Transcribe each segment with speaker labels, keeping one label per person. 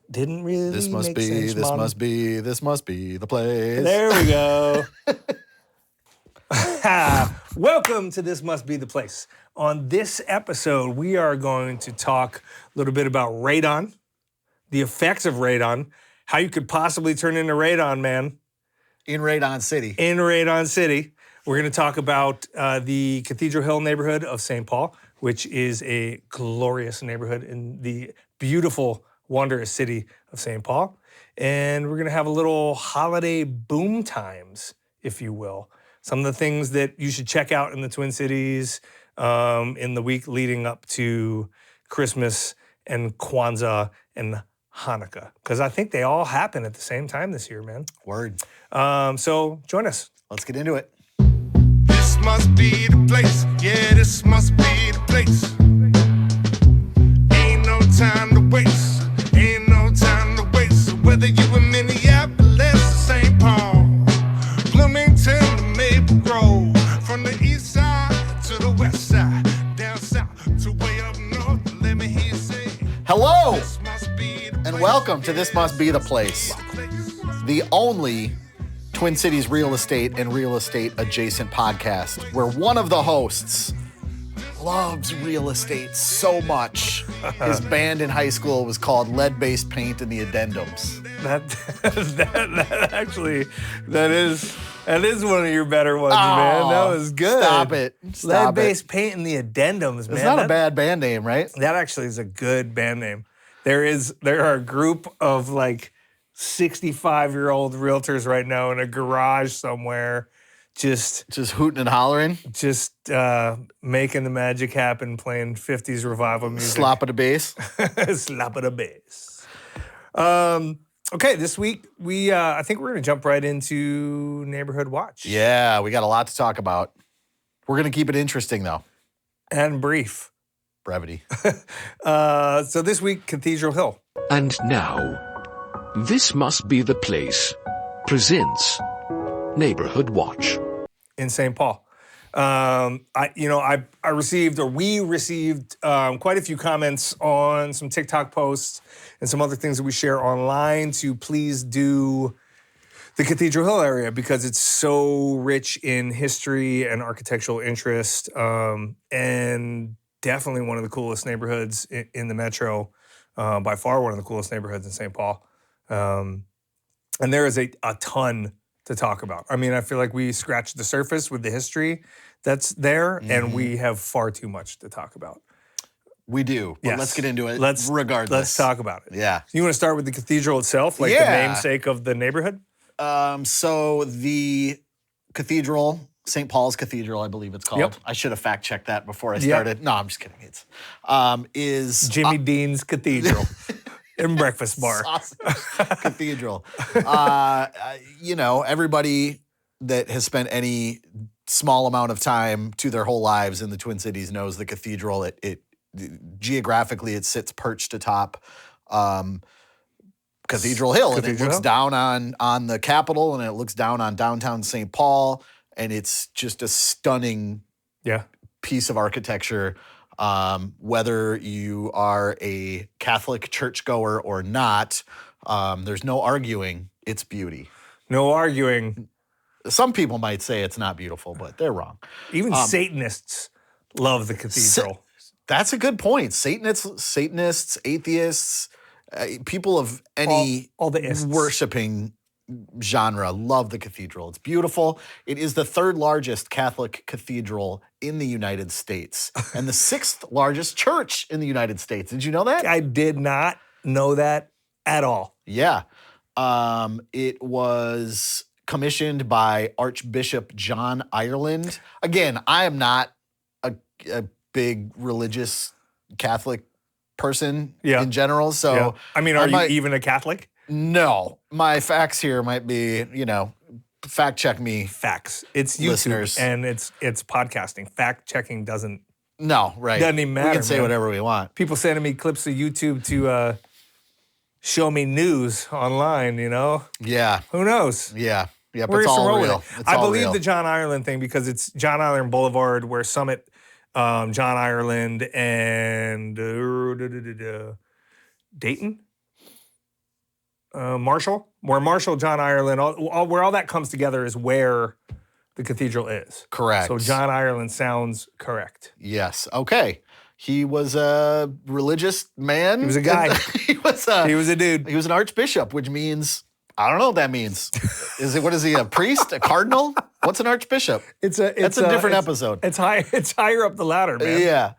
Speaker 1: didn't really
Speaker 2: This must
Speaker 1: make
Speaker 2: be,
Speaker 1: sense,
Speaker 2: this
Speaker 1: Mom.
Speaker 2: must be, this must be the place.
Speaker 1: There we go. Welcome to This Must Be the Place. On this episode, we are going to talk a little bit about radon, the effects of radon, how you could possibly turn into radon, man.
Speaker 2: In Radon City.
Speaker 1: In Radon City. We're going to talk about the Cathedral Hill neighborhood of St. Paul, which is a glorious neighborhood in the beautiful, wondrous city of St. Paul. And we're going to have a little holiday BooMTimeS, if you will. Some of the things that you should check out in the Twin Cities in the week leading up to Christmas and Kwanzaa and Hanukkah. Because I think they all happen at the same time this year, man.
Speaker 2: Word.
Speaker 1: So join us.
Speaker 2: Let's get into it.
Speaker 3: This must be the place. Yeah, this must be the place. Ain't no time to waste. Ain't no time to waste. So whether you in Minneapolis or St. Paul, Bloomington to Maple Grove, from the east side to the west side, down south to way up north, let me hear you say,
Speaker 2: Hello,
Speaker 3: this must be the
Speaker 2: and
Speaker 3: place.
Speaker 2: welcome to This Must Be the Place, the only Twin Cities real estate and real estate adjacent podcast where one of the hosts loves real estate so much. His band in high school was called Lead-Based Paint and the Addendums.
Speaker 1: That is one of your better ones, man. That was good.
Speaker 2: Stop it.
Speaker 1: Lead-based paint and the addendums, man.
Speaker 2: It's not a bad band name, right?
Speaker 1: That actually is a good band name. There are a group of like 65-year-old realtors right now in a garage somewhere, just
Speaker 2: hooting and hollering,
Speaker 1: making the magic happen, playing 50s revival music.
Speaker 2: slop of the bass.
Speaker 1: Slap of the bass. Okay, this week I think we're gonna jump right into Neighborhood Watch.
Speaker 2: Yeah, we got a lot to talk about. We're gonna keep it interesting though.
Speaker 1: And brief.
Speaker 2: Brevity.
Speaker 1: So this week, Cathedral Hill.
Speaker 4: And now, This Must Be the Place presents Neighborhood Watch.
Speaker 1: In St. Paul. We received quite a few comments on some TikTok posts and some other things that we share online to please do the Cathedral Hill area because it's so rich in history and architectural interest, and definitely one of the coolest neighborhoods in the metro, by far one of the coolest neighborhoods in St. Paul. And there is a ton to talk about. I mean, I feel like we scratched the surface with the history that's there, and we have far too much to talk about.
Speaker 2: We do, but
Speaker 1: Yes.
Speaker 2: let's get into it regardless.
Speaker 1: Let's talk about it.
Speaker 2: Yeah.
Speaker 1: You want to start with the cathedral itself, like the namesake of the neighborhood?
Speaker 2: So the cathedral, St. Paul's Cathedral, I believe it's called.
Speaker 1: Yep.
Speaker 2: I should have fact checked that before I started. No, I'm just kidding. It's is
Speaker 1: Jimmy Dean's Cathedral and breakfast bar.
Speaker 2: Sausage Cathedral. Everybody that has spent any small amount of time to their whole lives in the Twin Cities knows the cathedral. It geographically it sits perched atop Cathedral Hill, and it looks down on the Capitol, and it looks down on downtown St. Paul, and it's just a stunning piece of architecture. Whether you are a Catholic churchgoer or not, there's no arguing its beauty.
Speaker 1: No arguing.
Speaker 2: Some people might say it's not beautiful, but they're wrong.
Speaker 1: Even Satanists love the cathedral.
Speaker 2: That's a good point. Satanists, atheists, people of any
Speaker 1: all the ists.
Speaker 2: worshiping genre love the cathedral. It's beautiful. It is the third largest Catholic cathedral in the United States and the sixth largest church in the United States. Did you know that?
Speaker 1: I did not know that at all.
Speaker 2: Yeah. It was commissioned by Archbishop John Ireland. Again, I am not a big religious Catholic person in general. So,
Speaker 1: I mean, are you even a Catholic?
Speaker 2: No. My facts here might be, fact check me.
Speaker 1: Facts. It's YouTube
Speaker 2: listeners.
Speaker 1: And it's podcasting. Fact checking doesn't.
Speaker 2: No, right.
Speaker 1: Doesn't even matter.
Speaker 2: We can say whatever we want.
Speaker 1: People sending me clips of YouTube to show me news online,
Speaker 2: Yeah.
Speaker 1: Who knows?
Speaker 2: Yeah. Yep,
Speaker 1: We're
Speaker 2: it's
Speaker 1: just
Speaker 2: all
Speaker 1: rolling
Speaker 2: real.
Speaker 1: it. I believe the John Ireland thing because it's John Ireland Boulevard where Summit, John Ireland, and Dayton? Marshall, John Ireland, where all that comes together is where the cathedral is.
Speaker 2: Correct.
Speaker 1: So John Ireland sounds correct.
Speaker 2: Yes. Okay. He was a religious man.
Speaker 1: He was a guy.
Speaker 2: He was
Speaker 1: a dude.
Speaker 2: He was an archbishop, which means, I don't know what that means. What is he, a priest, a cardinal? What's an archbishop?
Speaker 1: That's a different
Speaker 2: episode.
Speaker 1: It's higher up the ladder, man.
Speaker 2: Yeah.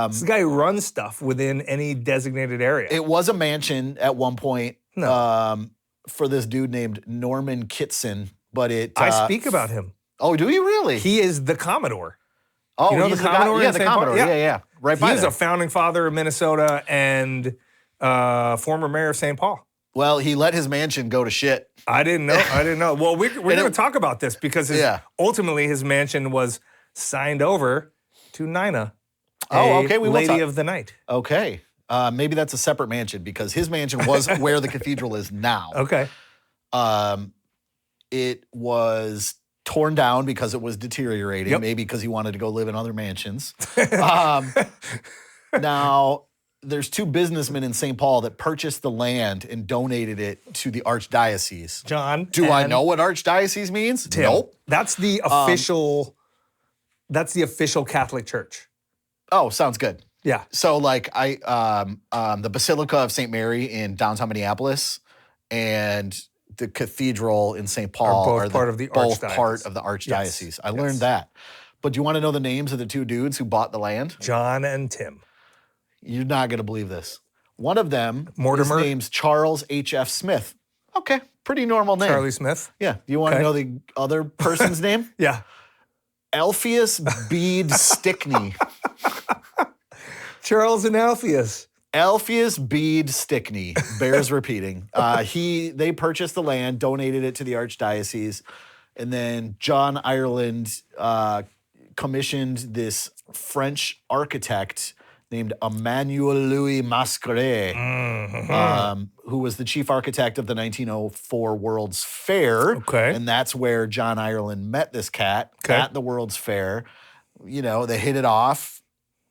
Speaker 1: This guy who runs stuff within any designated area.
Speaker 2: It was a mansion at one point for this dude named Norman Kitson, but
Speaker 1: I speak about him.
Speaker 2: Oh, do you really?
Speaker 1: He is the Commodore.
Speaker 2: Oh,
Speaker 1: you know
Speaker 2: he's
Speaker 1: the Commodore?
Speaker 2: the Commodore. Yeah. Right by
Speaker 1: He was
Speaker 2: there.
Speaker 1: a founding father of Minnesota and former mayor of St. Paul.
Speaker 2: Well, he let his mansion go to shit.
Speaker 1: I didn't know. Well, we're going to talk about this because ultimately his mansion was signed over to Nina, Lady of the Night.
Speaker 2: Okay. Maybe that's a separate mansion because his mansion was where the cathedral is now.
Speaker 1: Okay.
Speaker 2: It was torn down because it was deteriorating,
Speaker 1: Yep.
Speaker 2: maybe because he wanted to go live in other mansions. Now, there's two businessmen in St. Paul that purchased the land and donated it to the archdiocese.
Speaker 1: John.
Speaker 2: Do I know what archdiocese means?
Speaker 1: Tim.
Speaker 2: Nope.
Speaker 1: That's the official. That's the official Catholic Church.
Speaker 2: Oh, sounds good.
Speaker 1: Yeah.
Speaker 2: So the Basilica of St. Mary in downtown Minneapolis and the cathedral in St. Paul
Speaker 1: are both part of the
Speaker 2: archdiocese.
Speaker 1: Yes.
Speaker 2: I learned that. But do you want to know the names of the two dudes who bought the land?
Speaker 1: John and Tim.
Speaker 2: You're not going to believe this. One of them,
Speaker 1: Mortimer?
Speaker 2: his name's Charles H.F. Smith. Okay, pretty normal name.
Speaker 1: Charlie Smith.
Speaker 2: Yeah. Do you want to know the other person's name?
Speaker 1: Yeah.
Speaker 2: Alpheus Bede Stickney.
Speaker 1: Charles and Alpheus.
Speaker 2: Alpheus Bede Stickney bears repeating. They purchased the land, donated it to the archdiocese, and then John Ireland commissioned this French architect named Emmanuel Louis Masqueret, who was the chief architect of the 1904 World's Fair.
Speaker 1: Okay.
Speaker 2: And that's where John Ireland met this cat at the World's Fair. You know, they hit it off.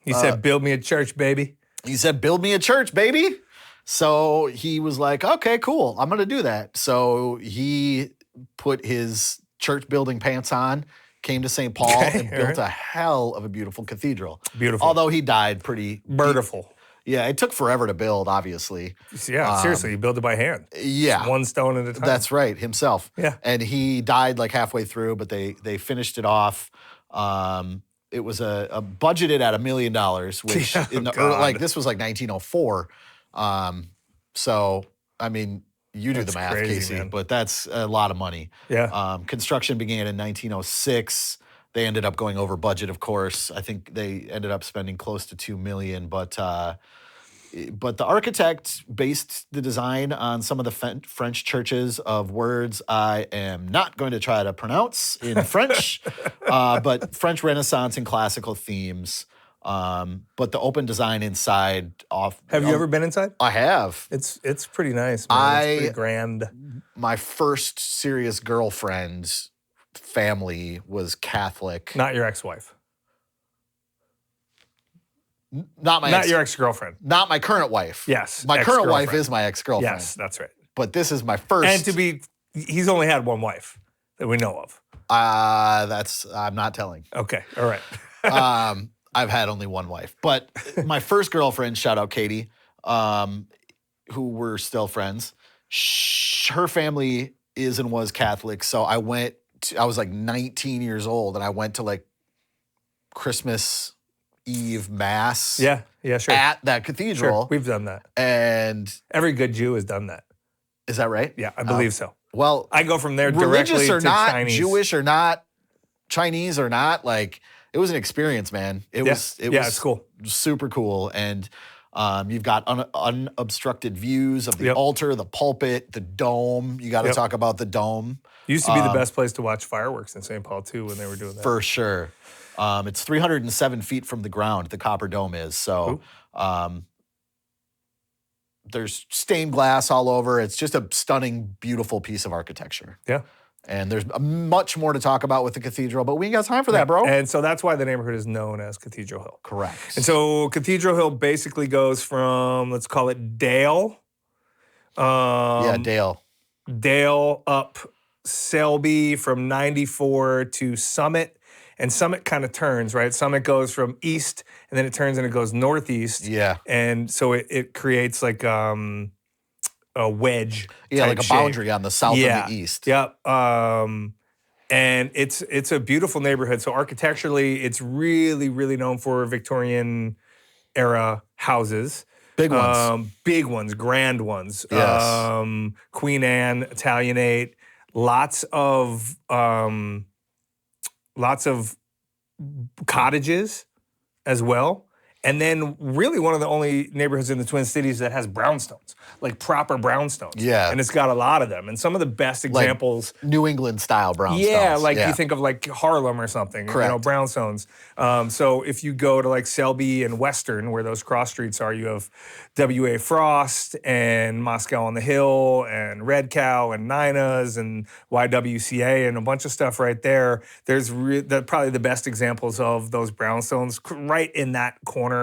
Speaker 1: He said, build me a church, baby.
Speaker 2: He said, build me a church, baby. So he was like, okay, cool. I'm going to do that. So he put his church building pants on, came to St. Paul, and built a hell of a beautiful cathedral.
Speaker 1: Beautiful.
Speaker 2: Although he died pretty...
Speaker 1: Beautiful.
Speaker 2: Yeah, it took forever to build, obviously.
Speaker 1: Yeah, seriously, he built it by hand.
Speaker 2: Yeah.
Speaker 1: Just one stone at a time.
Speaker 2: That's right, himself.
Speaker 1: Yeah.
Speaker 2: And he died like halfway through, but they finished it off. It was a budgeted at $1 million, which this was like 1904. So, I mean, you do the math,
Speaker 1: crazy,
Speaker 2: Casey,
Speaker 1: man.
Speaker 2: but that's a lot of money.
Speaker 1: Yeah.
Speaker 2: Construction began in 1906. They ended up going over budget, of course. I think they ended up spending close to $2 million, but the architect based the design on some of the French churches of words I am not going to try to pronounce in French, but French Renaissance and classical themes. But the open design inside
Speaker 1: Have you ever been inside?
Speaker 2: I have.
Speaker 1: It's pretty nice, man. It's pretty grand.
Speaker 2: My first serious girlfriend's family was Catholic.
Speaker 1: Not your ex-wife.
Speaker 2: Not
Speaker 1: your ex-girlfriend.
Speaker 2: Not my current wife.
Speaker 1: Yes.
Speaker 2: My current wife is my ex-girlfriend.
Speaker 1: Yes, that's right.
Speaker 2: But this is my first.
Speaker 1: And he's only had one wife that we know of.
Speaker 2: I'm not telling.
Speaker 1: Okay, all right.
Speaker 2: I've had only one wife. But my first girlfriend, shout out Katie, who we're still friends, her family is and was Catholic. So I was like 19 years old and I went to like Christmas Eve Mass.
Speaker 1: Yeah, sure.
Speaker 2: At that cathedral.
Speaker 1: Sure, we've done that.
Speaker 2: And
Speaker 1: every good Jew has done that.
Speaker 2: Is that right?
Speaker 1: Yeah, I believe so.
Speaker 2: Well,
Speaker 1: I go from there
Speaker 2: religious
Speaker 1: directly
Speaker 2: or
Speaker 1: to
Speaker 2: not,
Speaker 1: Chinese.
Speaker 2: Jewish or not, Chinese or not, like it was an experience, man. It was
Speaker 1: it's cool.
Speaker 2: Super cool. And you've got unobstructed views of the altar, the pulpit, the dome. You got to talk about the dome.
Speaker 1: It used to be the best place to watch fireworks in St. Paul too when they were doing that.
Speaker 2: For sure. It's 307 feet from the ground, the copper dome is. So there's stained glass all over. It's just a stunning, beautiful piece of architecture.
Speaker 1: Yeah.
Speaker 2: And there's much more to talk about with the cathedral, but we ain't got time for that, bro.
Speaker 1: And so that's why the neighborhood is known as Cathedral Hill.
Speaker 2: Correct.
Speaker 1: And so Cathedral Hill basically goes from, let's call it Dale,
Speaker 2: Dale.
Speaker 1: Dale up Selby from 94 to Summit. And Summit kind of turns, right? Summit goes from east, and then it turns and it goes northeast.
Speaker 2: Yeah.
Speaker 1: And so it creates like a wedge.
Speaker 2: Yeah,
Speaker 1: type
Speaker 2: like a
Speaker 1: shape.
Speaker 2: boundary on the south and the east.
Speaker 1: Yep. And it's a beautiful neighborhood. So architecturally, it's really, really known for Victorian era houses.
Speaker 2: Big ones.
Speaker 1: Big ones, grand ones.
Speaker 2: Yes.
Speaker 1: Queen Anne, Italianate, lots of cottages as well. And then really one of the only neighborhoods in the Twin Cities that has brownstones, like proper brownstones.
Speaker 2: Yeah.
Speaker 1: And it's got a lot of them. And some of the best examples.
Speaker 2: Like New England style brownstones.
Speaker 1: Yeah, like you think of like Harlem or something.
Speaker 2: Correct.
Speaker 1: You know, brownstones. So if you go to like Selby and Western, where those cross streets are, you have W.A. Frost and Moscow on the Hill and Red Cow and Nina's and YWCA and a bunch of stuff right there. There's probably the best examples of those brownstones right in that corner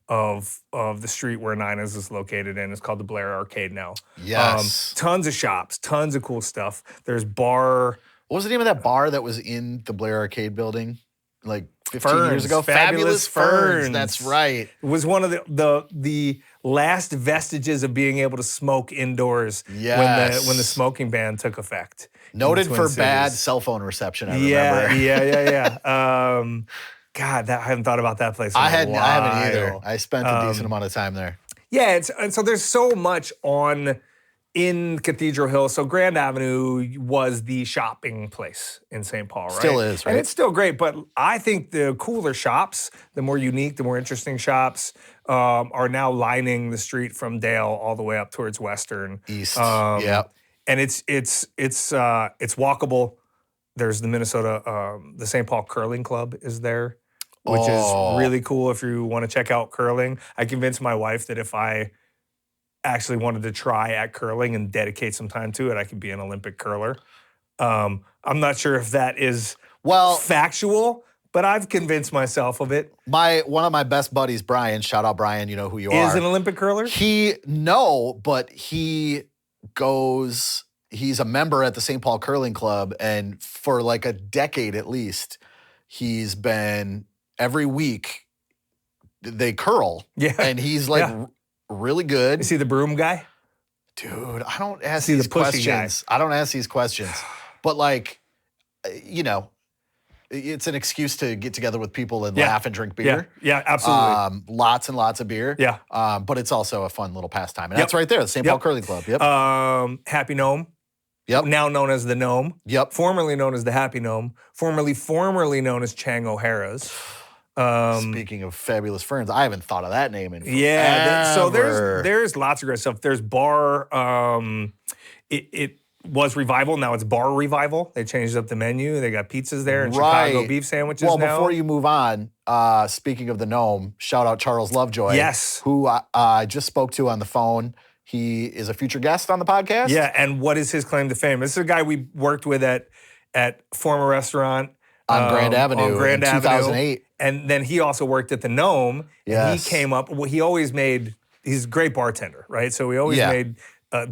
Speaker 1: of the street where Nina's is located in. It's called the Blair Arcade now.
Speaker 2: Yes.
Speaker 1: Tons of shops, tons of cool stuff. There's bar.
Speaker 2: What was the name of that bar that was in the Blair Arcade building like 15
Speaker 1: Ferns,
Speaker 2: years ago?
Speaker 1: Fabulous Ferns.
Speaker 2: That's right.
Speaker 1: It was one of the last vestiges of being able to smoke indoors
Speaker 2: Yes.
Speaker 1: when the smoking ban took effect.
Speaker 2: Noted
Speaker 1: in the
Speaker 2: for
Speaker 1: Twin
Speaker 2: bad
Speaker 1: Cities.
Speaker 2: cell phone reception, I remember.
Speaker 1: Yeah. God, I haven't thought about that place in
Speaker 2: I
Speaker 1: a
Speaker 2: haven't either.
Speaker 1: while.
Speaker 2: I spent a decent amount of time there.
Speaker 1: Yeah, and so there's so much in Cathedral Hill. So Grand Avenue was the shopping place in St. Paul, right?
Speaker 2: Still is, right?
Speaker 1: And it's still great, but I think the cooler shops, the more unique, the more interesting shops, are now lining the street from Dale all the way up towards Western.
Speaker 2: East,
Speaker 1: And it's walkable. There's the the St. Paul Curling Club is there, which is really cool if you want to check out curling. I convinced my wife that if I actually wanted to try at curling and dedicate some time to it, I could be an Olympic curler. I'm not sure if that is factual, but I've convinced myself of it.
Speaker 2: One of my best buddies, Brian, shout out Brian, you know who you are.
Speaker 1: Is an Olympic curler?
Speaker 2: But he's a member at the St. Paul Curling Club, and for like a decade at least, he's been every week they curl.
Speaker 1: Yeah.
Speaker 2: And he's like really good.
Speaker 1: Is he the broom guy?
Speaker 2: Dude, I don't ask
Speaker 1: Is he
Speaker 2: these
Speaker 1: the pushy
Speaker 2: questions. I don't ask these questions. But like, you know, it's an excuse to get together with people and laugh and drink beer.
Speaker 1: Yeah, absolutely.
Speaker 2: Lots and lots of beer.
Speaker 1: Yeah.
Speaker 2: But it's also a fun little pastime. And that's right there, the St. Paul Curling Club. Yep.
Speaker 1: Happy Gnome.
Speaker 2: Yep.
Speaker 1: Now known as the Gnome.
Speaker 2: Yep.
Speaker 1: Formerly known as the Happy Gnome. Formerly known as Chang O'Hara's.
Speaker 2: Speaking of Fabulous Ferns, I haven't thought of that name in forever.
Speaker 1: Yeah. So there's lots of great stuff. There's Bar. It was Revival. Now it's Bar Revival. They changed up the menu. They got pizzas there and Chicago beef sandwiches now.
Speaker 2: Well, before you move on, speaking of the Gnome, shout out Charles Lovejoy.
Speaker 1: Yes.
Speaker 2: Who I just spoke to on the phone. He is a future guest on the podcast.
Speaker 1: Yeah, and what is his claim to fame? This is a guy we worked with at former restaurant
Speaker 2: on Grand Avenue in 2008.
Speaker 1: And then he also worked at the Gnome.
Speaker 2: Yes.
Speaker 1: And he came up, he's a great bartender, right? So he always made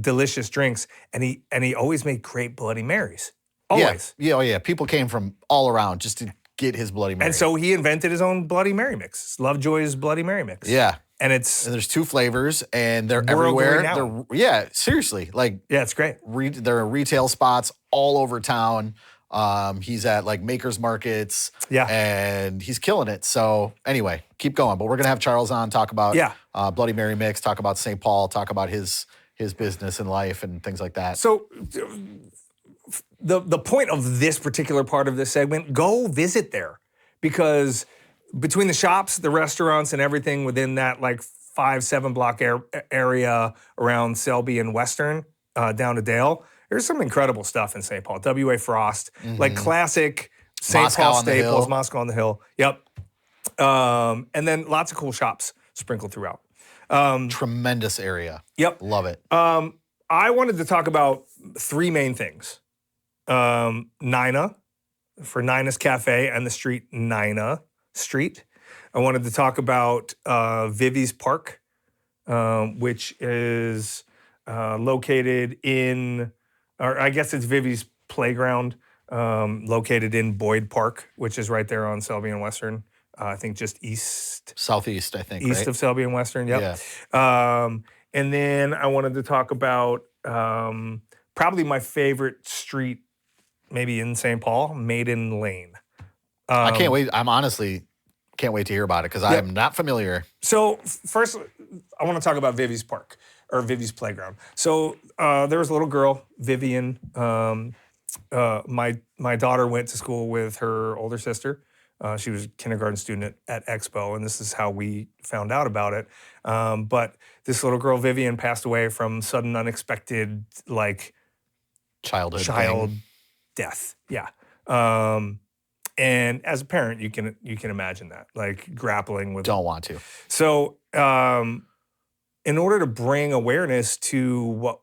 Speaker 1: delicious drinks, and he always made great Bloody Marys. Always.
Speaker 2: Yeah. People came from all around just to get his Bloody Mary.
Speaker 1: And so he invented his own Bloody Mary mix, Lovejoy's Bloody Mary mix.
Speaker 2: Yeah.
Speaker 1: And
Speaker 2: there's two flavors, and they're
Speaker 1: world
Speaker 2: everywhere.
Speaker 1: renowned.
Speaker 2: Seriously. Like,
Speaker 1: yeah, it's great.
Speaker 2: There are retail spots all over town. He's at like makers markets.
Speaker 1: Yeah.
Speaker 2: And he's killing it. So anyway, keep going. But we're gonna have Charles on, talk about Bloody Mary mix, talk about St. Paul, talk about his business and life and things like that.
Speaker 1: So the point of this particular part of this segment, go visit there, because between the shops, the restaurants, and everything within that like 5-7 block area around Selby and Western down to Dale, there's some incredible stuff in St. Paul. W.A. Frost, like classic St. Paul staples, Moscow on the Hill. Yep. And then lots of cool shops sprinkled throughout.
Speaker 2: Tremendous area.
Speaker 1: Yep.
Speaker 2: Love it.
Speaker 1: I wanted to talk about three main things. Nina, for Nina's Cafe and the street Nina Street. I wanted to talk about Vivie's Park, which is located in, or I guess it's Vivie's playground, located in Boyd Park, which is right there on Selby and Western. I think just
Speaker 2: southeast, I think,
Speaker 1: east
Speaker 2: right?
Speaker 1: of Selby and Western. Yep. Yeah. And then I wanted to talk about probably my favorite street, maybe in St. Paul, Maiden Lane.
Speaker 2: I can't wait. I'm honestly can't wait to hear about it because I am not familiar.
Speaker 1: So first, I want to talk about Vivie's Park or Vivie's playground. So there was a little girl, Vivian. My daughter went to school with her older sister. She was a kindergarten student at Expo, and this is how we found out about it. But this little girl, Vivian, passed away from sudden, unexpected,
Speaker 2: child
Speaker 1: death. Yeah. And as a parent, you can imagine that, grappling with.
Speaker 2: Don't want to.
Speaker 1: So, in order to bring awareness to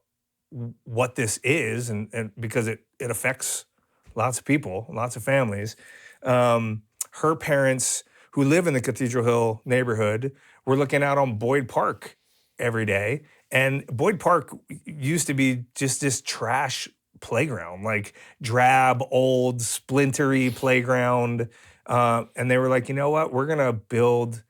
Speaker 1: what this is, and because it affects lots of people, lots of families, her parents who live in the Cathedral Hill neighborhood were looking out on Boyd Park every day, and Boyd Park used to be just this trash playground, drab, old, splintery playground. And they were like, you know what? We're going to build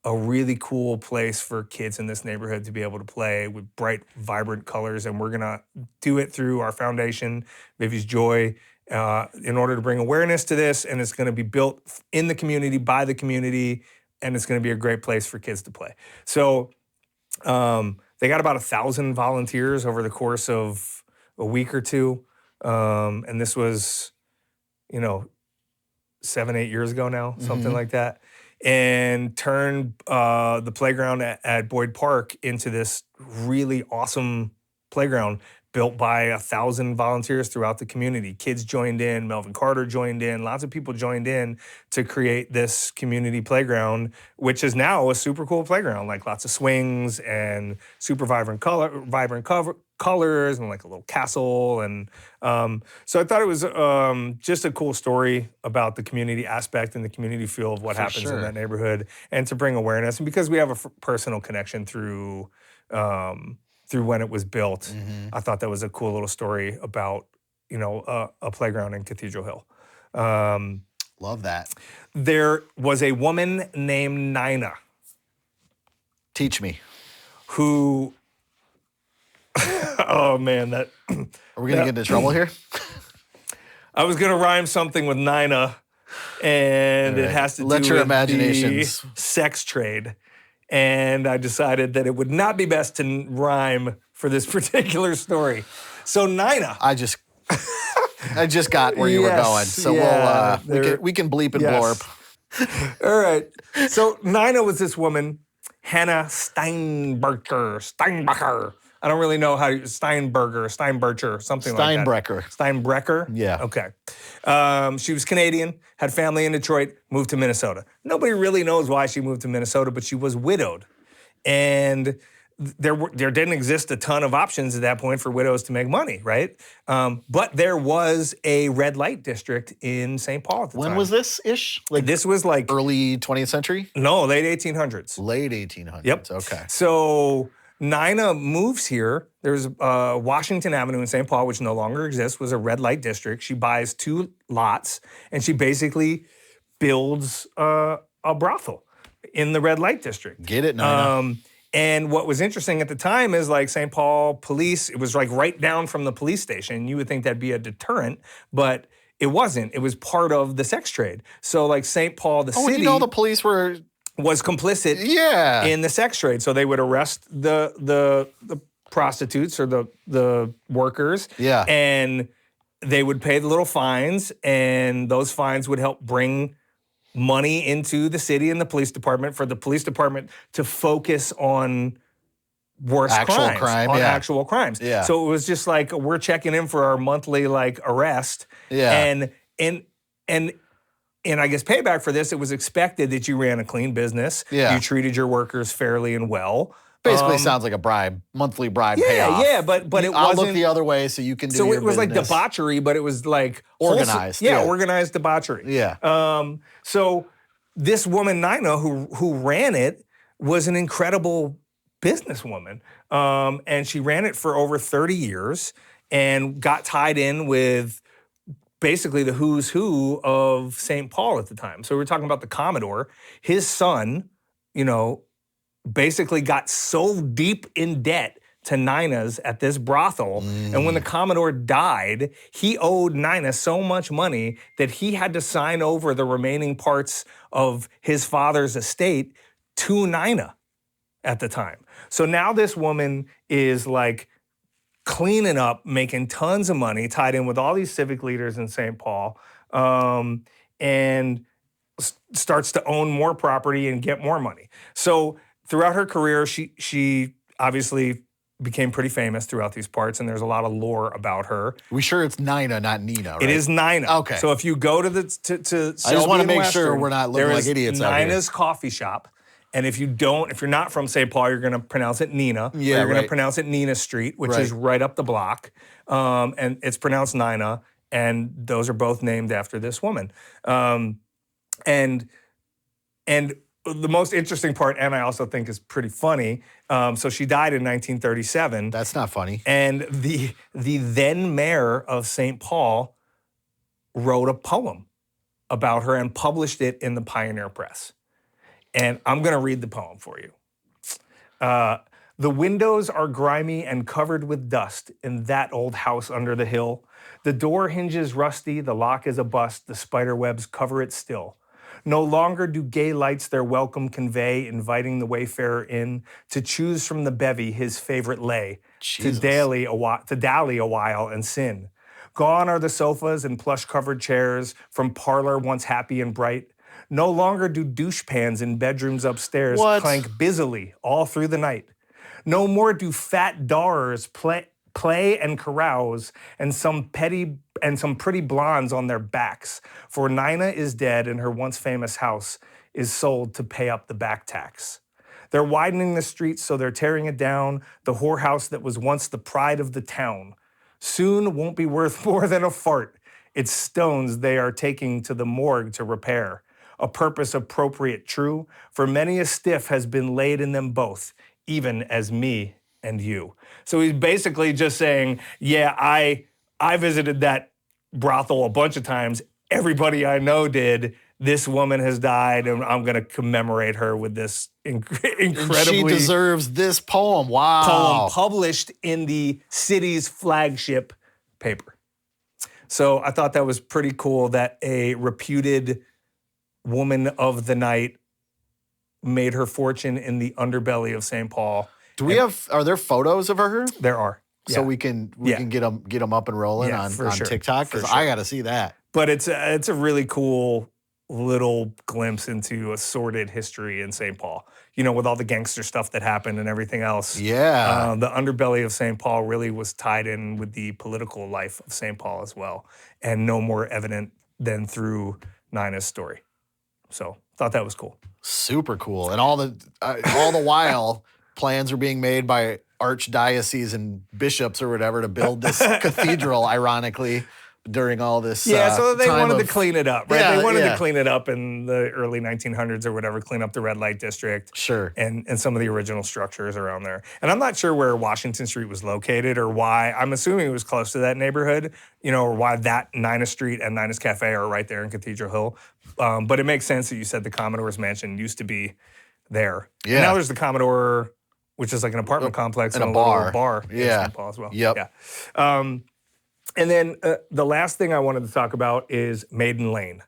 Speaker 1: a really cool place for kids in this neighborhood to be able to play with bright, vibrant colors. And we're going to do it through our foundation, Vivie's Joy, in order to bring awareness to this. And it's going to be built in the community, by the community, and it's going to be a great place for kids to play. So they got about 1,000 volunteers over the course of a week or two. And this was, 7-8 years ago now, something like that. And turned the playground at Boyd Park into this really awesome playground built by 1,000 volunteers throughout the community. Kids joined in, Melvin Carter joined in, lots of people joined in to create this community playground, which is now a super cool playground, lots of swings and super vibrant colors and a little castle. And so I thought it was just a cool story about the community aspect and the community feel of what happens in that neighborhood, and to bring awareness. And because we have a personal connection through when it was built, I thought that was a cool little story about, a playground in Cathedral Hill.
Speaker 2: Love that.
Speaker 1: There was a woman named Nina.
Speaker 2: Teach me.
Speaker 1: Who, oh man, that.
Speaker 2: Are we going to get into trouble here?
Speaker 1: I was going to rhyme something with Nina, and it has to do with the sex trade. And I decided that it would not be best to rhyme for this particular story. So Nina.
Speaker 2: I just got where you were going. So we can bleep and blorp.
Speaker 1: All right. So Nina was this woman, Hannah Steinbacher. I don't really know how you, Steinberger, something like that. Steinbrecher?
Speaker 2: Yeah.
Speaker 1: Okay. She was Canadian, had family in Detroit, moved to Minnesota. Nobody really knows why she moved to Minnesota, but she was widowed. And there didn't exist a ton of options at that point for widows to make money, right? But there was a red light district in St. Paul at the time.
Speaker 2: When was this-ish?
Speaker 1: This was
Speaker 2: early 20th century?
Speaker 1: No, late 1800s.
Speaker 2: Late 1800s,
Speaker 1: Yep.
Speaker 2: Okay.
Speaker 1: So Nina moves here. There's Washington Avenue in St. Paul, which no longer exists, was a red light district. She buys 2 lots, and she basically builds a brothel in the red light district.
Speaker 2: Get it, Nina.
Speaker 1: And what was interesting at the time is St. Paul police, it was right down from the police station. You would think that'd be a deterrent, but it wasn't. It was part of the sex trade. So St. Paul, the city.
Speaker 2: The police
Speaker 1: was complicit in the sex trade. So they would arrest the prostitutes or the workers.
Speaker 2: Yeah.
Speaker 1: And they would pay the little fines, and those fines would help bring money into the city and the police department for the police department to focus on actual crimes.
Speaker 2: Yeah.
Speaker 1: So it was just we're checking in for our monthly arrest.
Speaker 2: Yeah.
Speaker 1: And I guess payback for this, it was expected that you ran a clean business.
Speaker 2: Yeah.
Speaker 1: You treated your workers fairly and well.
Speaker 2: Basically sounds like a monthly bribe payoff.
Speaker 1: Yeah, but it wasn't.
Speaker 2: I'll look the other way so you can do your business.
Speaker 1: So it was debauchery, but it was
Speaker 2: organized.
Speaker 1: Organized debauchery.
Speaker 2: Yeah.
Speaker 1: So this woman, Nina, who ran it, was an incredible businesswoman. And she ran it for over 30 years and got tied in with basically the who's who of St. Paul at the time. So we're talking about the Commodore. His son, basically got so deep in debt to Nina's at this brothel. And when the Commodore died, he owed Nina so much money that he had to sign over the remaining parts of his father's estate to Nina at the time. So now this woman is like cleaning up, making tons of money, tied in with all these civic leaders in St. Paul, and starts to own more property and get more money. So throughout her career, she obviously became pretty famous throughout these parts, and there's a lot of lore about her.
Speaker 2: We sure it's Nina, not Nina, right?
Speaker 1: It is Nina.
Speaker 2: Okay.
Speaker 1: So if you go to
Speaker 2: I just want to make sure we're not looking like idiots out here.
Speaker 1: Nina's Coffee Shop. And if you're not from St. Paul, you're going to pronounce it Nina.
Speaker 2: Yeah,
Speaker 1: you're going to pronounce it Nina Street, which is right up the block. And it's pronounced Nina. And those are both named after this woman. And the most interesting part, and I also think is pretty funny, so she died in 1937.
Speaker 2: That's not funny.
Speaker 1: And the then mayor of St. Paul wrote a poem about her and published it in the Pioneer Press. And I'm going to read the poem for you. The windows are grimy and covered with dust in that old house under the hill. The door hinges rusty, the lock is a bust, the spider webs cover it still. No longer do gay lights their welcome convey, inviting the wayfarer in to choose from the bevy his favorite lay, to dally a while and sin. Gone are the sofas and plush-covered chairs from parlor once happy and bright. No longer do douche pans in bedrooms upstairs clank busily all through the night. No more do fat daughters play and carouse, and some pretty blondes on their backs. For Nina is dead, and her once famous house is sold to pay up the back tax. They're widening the streets, so they're tearing it down, the whorehouse that was once the pride of the town. Soon won't be worth more than a fart. Its stones they are taking to the morgue to repair. A purpose appropriate true, for many a stiff has been laid in them both, even as me and you. So he's basically just saying, yeah, I visited that brothel a bunch of times. Everybody I know did. This woman has died, and I'm going to commemorate her with this incredibly...
Speaker 2: And she deserves this poem. Wow.
Speaker 1: Poem published in the city's flagship paper. So I thought that was pretty cool that a reputed woman of the night made her fortune in the underbelly of St. Paul.
Speaker 2: Are there photos of her?
Speaker 1: There are.
Speaker 2: So we can get them up and rolling on
Speaker 1: sure.
Speaker 2: TikTok, because I got to see that.
Speaker 1: But it's a really cool little glimpse into a sordid history in St. Paul. With all the gangster stuff that happened and everything else.
Speaker 2: Yeah.
Speaker 1: The underbelly of St. Paul really was tied in with the political life of St. Paul as well, and no more evident than through Nina's story. So thought that was cool.
Speaker 2: Super cool. And all the while, plans are being made by archdiocese and bishops or whatever to build this cathedral, ironically, during all this
Speaker 1: so they wanted to clean it up, right?
Speaker 2: Yeah,
Speaker 1: they wanted to clean it up in the early 1900s or whatever, clean up the red light district.
Speaker 2: Sure.
Speaker 1: And some of the original structures around there. And I'm not sure where Washington Street was located or why. I'm assuming it was close to that neighborhood, or why that Nina Street and Nina's Cafe are right there in Cathedral Hill. But it makes sense that you said the Commodore's mansion used to be there.
Speaker 2: Yeah.
Speaker 1: And now there's the Commodore, which is like an apartment complex and a
Speaker 2: bar.
Speaker 1: little bar in St. Paul as well.
Speaker 2: Yep.
Speaker 1: Yeah. And then the last thing I wanted to talk about is Maiden Lane.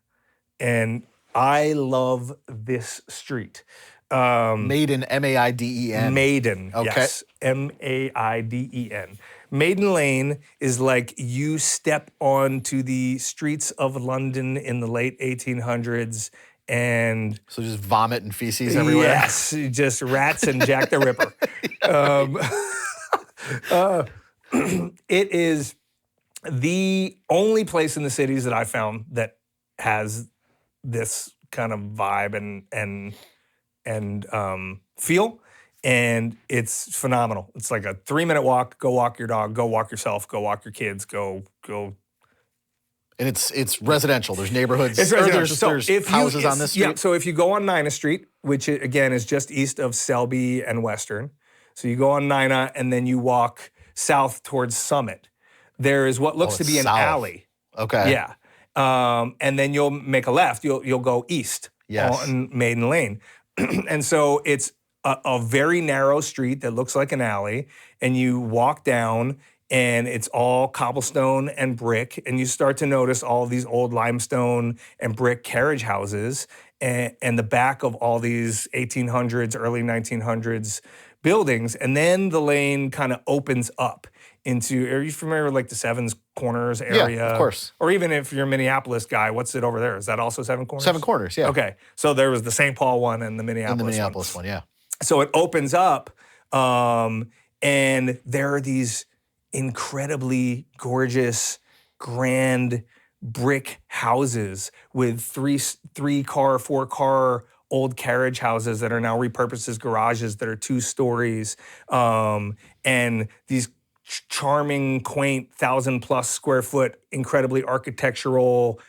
Speaker 1: And I love this street.
Speaker 2: Maiden, M-A-I-D-E-N.
Speaker 1: Maiden,
Speaker 2: okay.
Speaker 1: Yes. M-A-I-D-E-N. Maiden Lane is like you step onto the streets of London in the late 1800s and...
Speaker 2: So just vomit and feces everywhere?
Speaker 1: Yes, just rats and Jack the Ripper. It is the only place in the cities that I found that has this kind of vibe and feel, and it's phenomenal. It's like a 3-minute walk. Go walk your dog. Go walk yourself. Go walk your kids. Go.
Speaker 2: And it's residential. There's neighborhoods.
Speaker 1: It's residential.
Speaker 2: There's houses on this street.
Speaker 1: Yeah. So if you go on Nina Street, which again is just east of Selby and Western, So you go on Nina, and then you walk south towards Summit. There is what looks to be an
Speaker 2: south.
Speaker 1: alley.
Speaker 2: Okay.
Speaker 1: Yeah. And then you'll make a left. You'll go east on Maiden Lane. And so it's a very narrow street that looks like an alley, and you walk down, and it's all cobblestone and brick, and you start to notice all these old limestone and brick carriage houses and the back of all these 1800s, early 1900s buildings. And then the lane kind of opens up into, are you familiar with like the Seven Corners area?
Speaker 2: Yeah, of course.
Speaker 1: Or even if you're a Minneapolis guy, what's it over there? Is that also Seven Corners?
Speaker 2: Seven Corners, yeah.
Speaker 1: Okay, so there was the St. Paul one and the Minneapolis
Speaker 2: one, yeah.
Speaker 1: So it opens up, and there are these incredibly gorgeous, grand brick houses with three-car, four-car old carriage houses that are now repurposed as garages that are 2 stories, and these charming, quaint, 1,000+ square foot, incredibly architectural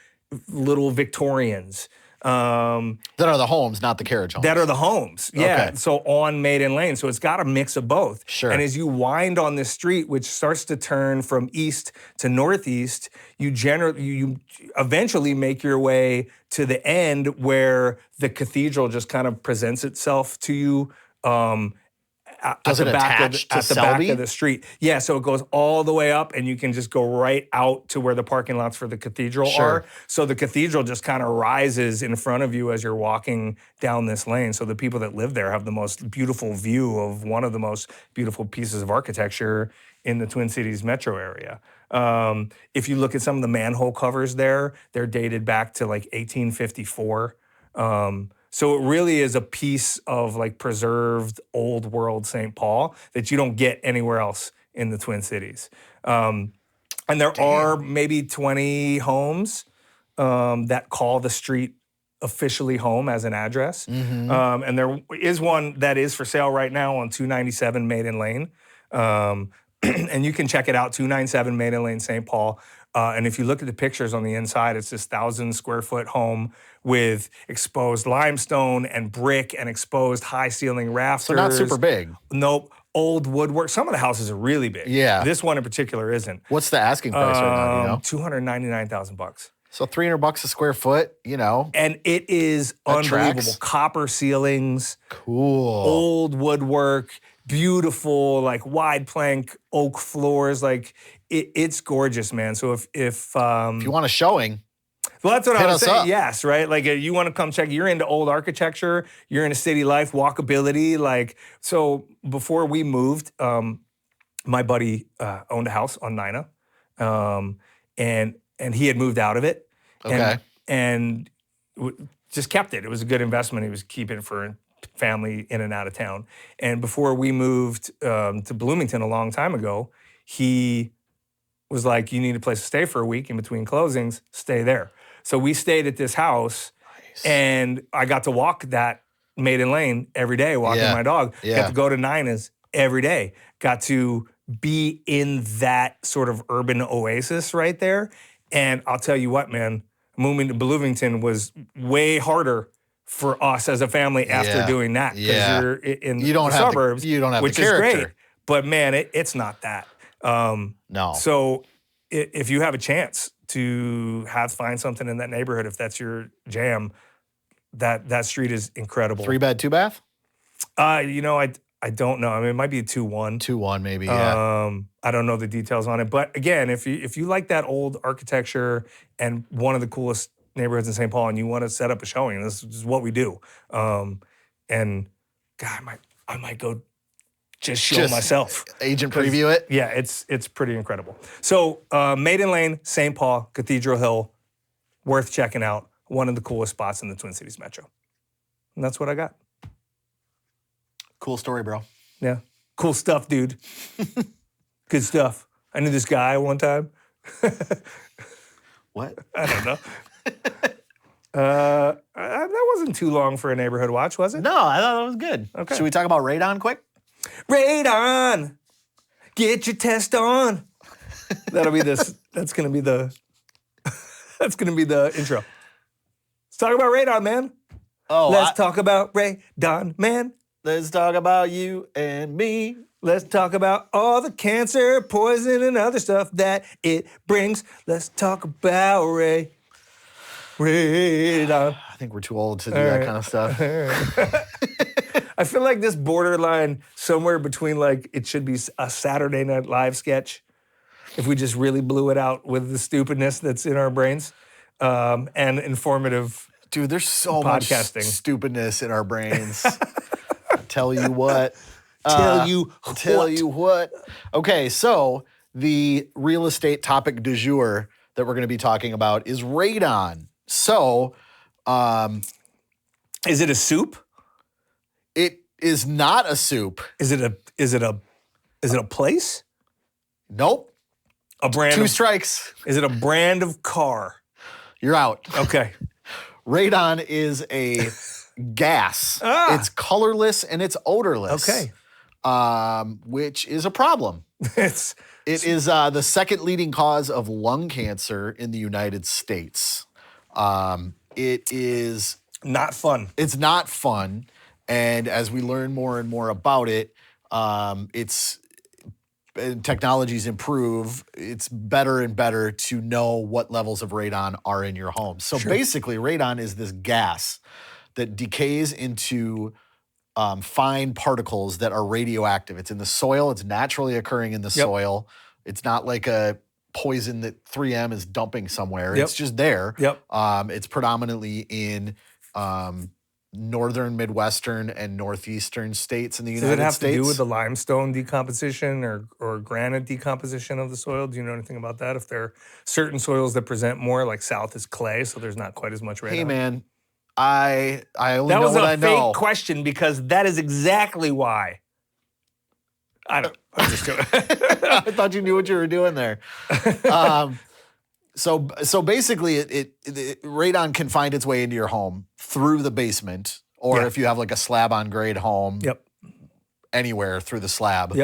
Speaker 1: little Victorians.
Speaker 2: That are the homes, not the carriage homes.
Speaker 1: That are the homes, yeah.
Speaker 2: Okay.
Speaker 1: So on Maiden Lane, so it's got a mix of both.
Speaker 2: Sure.
Speaker 1: And as you wind on this street, which starts to turn from east to northeast, you eventually make your way to the end where the cathedral just kind of presents itself to you. At the back of the street. Yeah, so it goes all the way up, and you can just go right out to where the parking lots for the cathedral are. So the cathedral just kind of rises in front of you as you're walking down this lane. So the people that live there have the most beautiful view of one of the most beautiful pieces of architecture in the Twin Cities metro area. If you look at some of the manhole covers there, they're dated back to like 1854. So it really is a piece of like preserved old world St. Paul that you don't get anywhere else in the Twin Cities. And there are maybe 20 homes that call the street officially home as an address.
Speaker 2: Mm-hmm.
Speaker 1: And there is one that is for sale right now on 297 Maiden Lane. And you can check it out, 297 Maiden Lane, St. Paul. And if you look at the pictures on the inside, it's this 1,000 square foot home with exposed limestone and brick and exposed high ceiling rafters.
Speaker 2: So not super big.
Speaker 1: Nope. Old woodwork. Some of the houses are really big.
Speaker 2: Yeah.
Speaker 1: This one in particular isn't.
Speaker 2: What's the asking price right now, do you know?
Speaker 1: $299,000.
Speaker 2: So $300 a square foot, you know.
Speaker 1: And it is unbelievable.
Speaker 2: Tracks.
Speaker 1: Copper ceilings.
Speaker 2: Cool.
Speaker 1: Old woodwork. Beautiful, like wide plank oak floors. Like it's gorgeous, man. So if
Speaker 2: you want a showing,
Speaker 1: well, that's what I was saying.
Speaker 2: Up.
Speaker 1: Yes, right. Like you want to come check. You're into old architecture. You're into city life, walkability. Like so. Before we moved, my buddy owned a house on Nina, and he had moved out of it.
Speaker 2: Okay.
Speaker 1: And just kept it. It was a good investment. He was keeping it for family in and out of town. And before we moved to Bloomington a long time ago, he was like, you need a place to stay for a week in between closings, stay there. So we stayed at this house, and I got to walk that Maiden Lane every day, walking my dog. Got to go to Nina's every day. Got to be in that sort of urban oasis right there. And I'll tell you what, man, moving to Bloomington was way harder for us as a family after doing that. Because you're in the suburbs, which is great. But man, it's not that.
Speaker 2: No.
Speaker 1: So if you have a chance to find something in that neighborhood, if that's your jam, that street is incredible.
Speaker 2: 3-bed, 2-bath?
Speaker 1: I don't know. I mean, it might be a 2-1.
Speaker 2: 2-1 maybe, yeah.
Speaker 1: I don't know the details on it. But again, if you like that old architecture and one of the coolest neighborhoods in St. Paul and you want to set up a showing, this is what we do. And God, I might go just show myself.
Speaker 2: Agent preview it?
Speaker 1: Yeah, it's pretty incredible. So Maiden Lane, St. Paul, Cathedral Hill, worth checking out. One of the coolest spots in the Twin Cities Metro. And that's what I got.
Speaker 2: Cool story, bro.
Speaker 1: Yeah. Cool stuff, dude. Good stuff. I knew this guy one time.
Speaker 2: What?
Speaker 1: I don't know. That wasn't too long for a neighborhood watch, was it?
Speaker 2: No, I thought that was good.
Speaker 1: Okay.
Speaker 2: Should we talk about Radon quick?
Speaker 1: Radon! Get your test on. That'll be this. That's gonna be the intro. Let's talk about Radon, man.
Speaker 2: Oh,
Speaker 1: Let's talk about Radon, man.
Speaker 2: Let's talk about you and me.
Speaker 1: Let's talk about all the cancer, poison, and other stuff that it brings. Let's talk about Radon.
Speaker 2: I think we're too old to do that kind of stuff.
Speaker 1: I feel like this borderline somewhere between like it should be a Saturday Night Live sketch if we just really blew it out with the stupidness that's in our brains and informative.
Speaker 2: Dude, there's so
Speaker 1: podcasting.
Speaker 2: Much stupidness in our brains. I'll tell you what.
Speaker 1: Tell you
Speaker 2: what. Okay, so the real estate topic du jour that we're going to be talking about is radon. So,
Speaker 1: is it a soup?
Speaker 2: It is not a soup.
Speaker 1: Is it a place?
Speaker 2: Nope.
Speaker 1: A brand.
Speaker 2: Two strikes.
Speaker 1: Is it a brand of car?
Speaker 2: You're out.
Speaker 1: Okay.
Speaker 2: Radon is a gas. It's colorless and it's odorless.
Speaker 1: Okay.
Speaker 2: Which is a problem. It is the second leading cause of lung cancer in the United States. It is
Speaker 1: not fun.
Speaker 2: It's not fun. And as we learn more and more about it, technologies improve. It's better and better to know what levels of radon are in your home. So basically, radon is this gas that decays into fine particles that are radioactive. It's in the soil. It's naturally occurring in the soil. It's not like a poison that 3M is dumping somewhere. It's just there. It's predominantly in northern, midwestern, and northeastern states in the United States.
Speaker 1: Does it have to do with the limestone decomposition or granite decomposition of the soil? Do you know anything about that? If there are certain soils that present more, like south is clay, so there's not quite as much radon.
Speaker 2: Hey, man. I only know what I know.
Speaker 1: That was a fake question because that is exactly why. I'm just doing it.
Speaker 2: I thought you knew what you were doing there. So basically, radon can find its way into your home through the basement, or if you have like a slab on grade home, anywhere through the slab.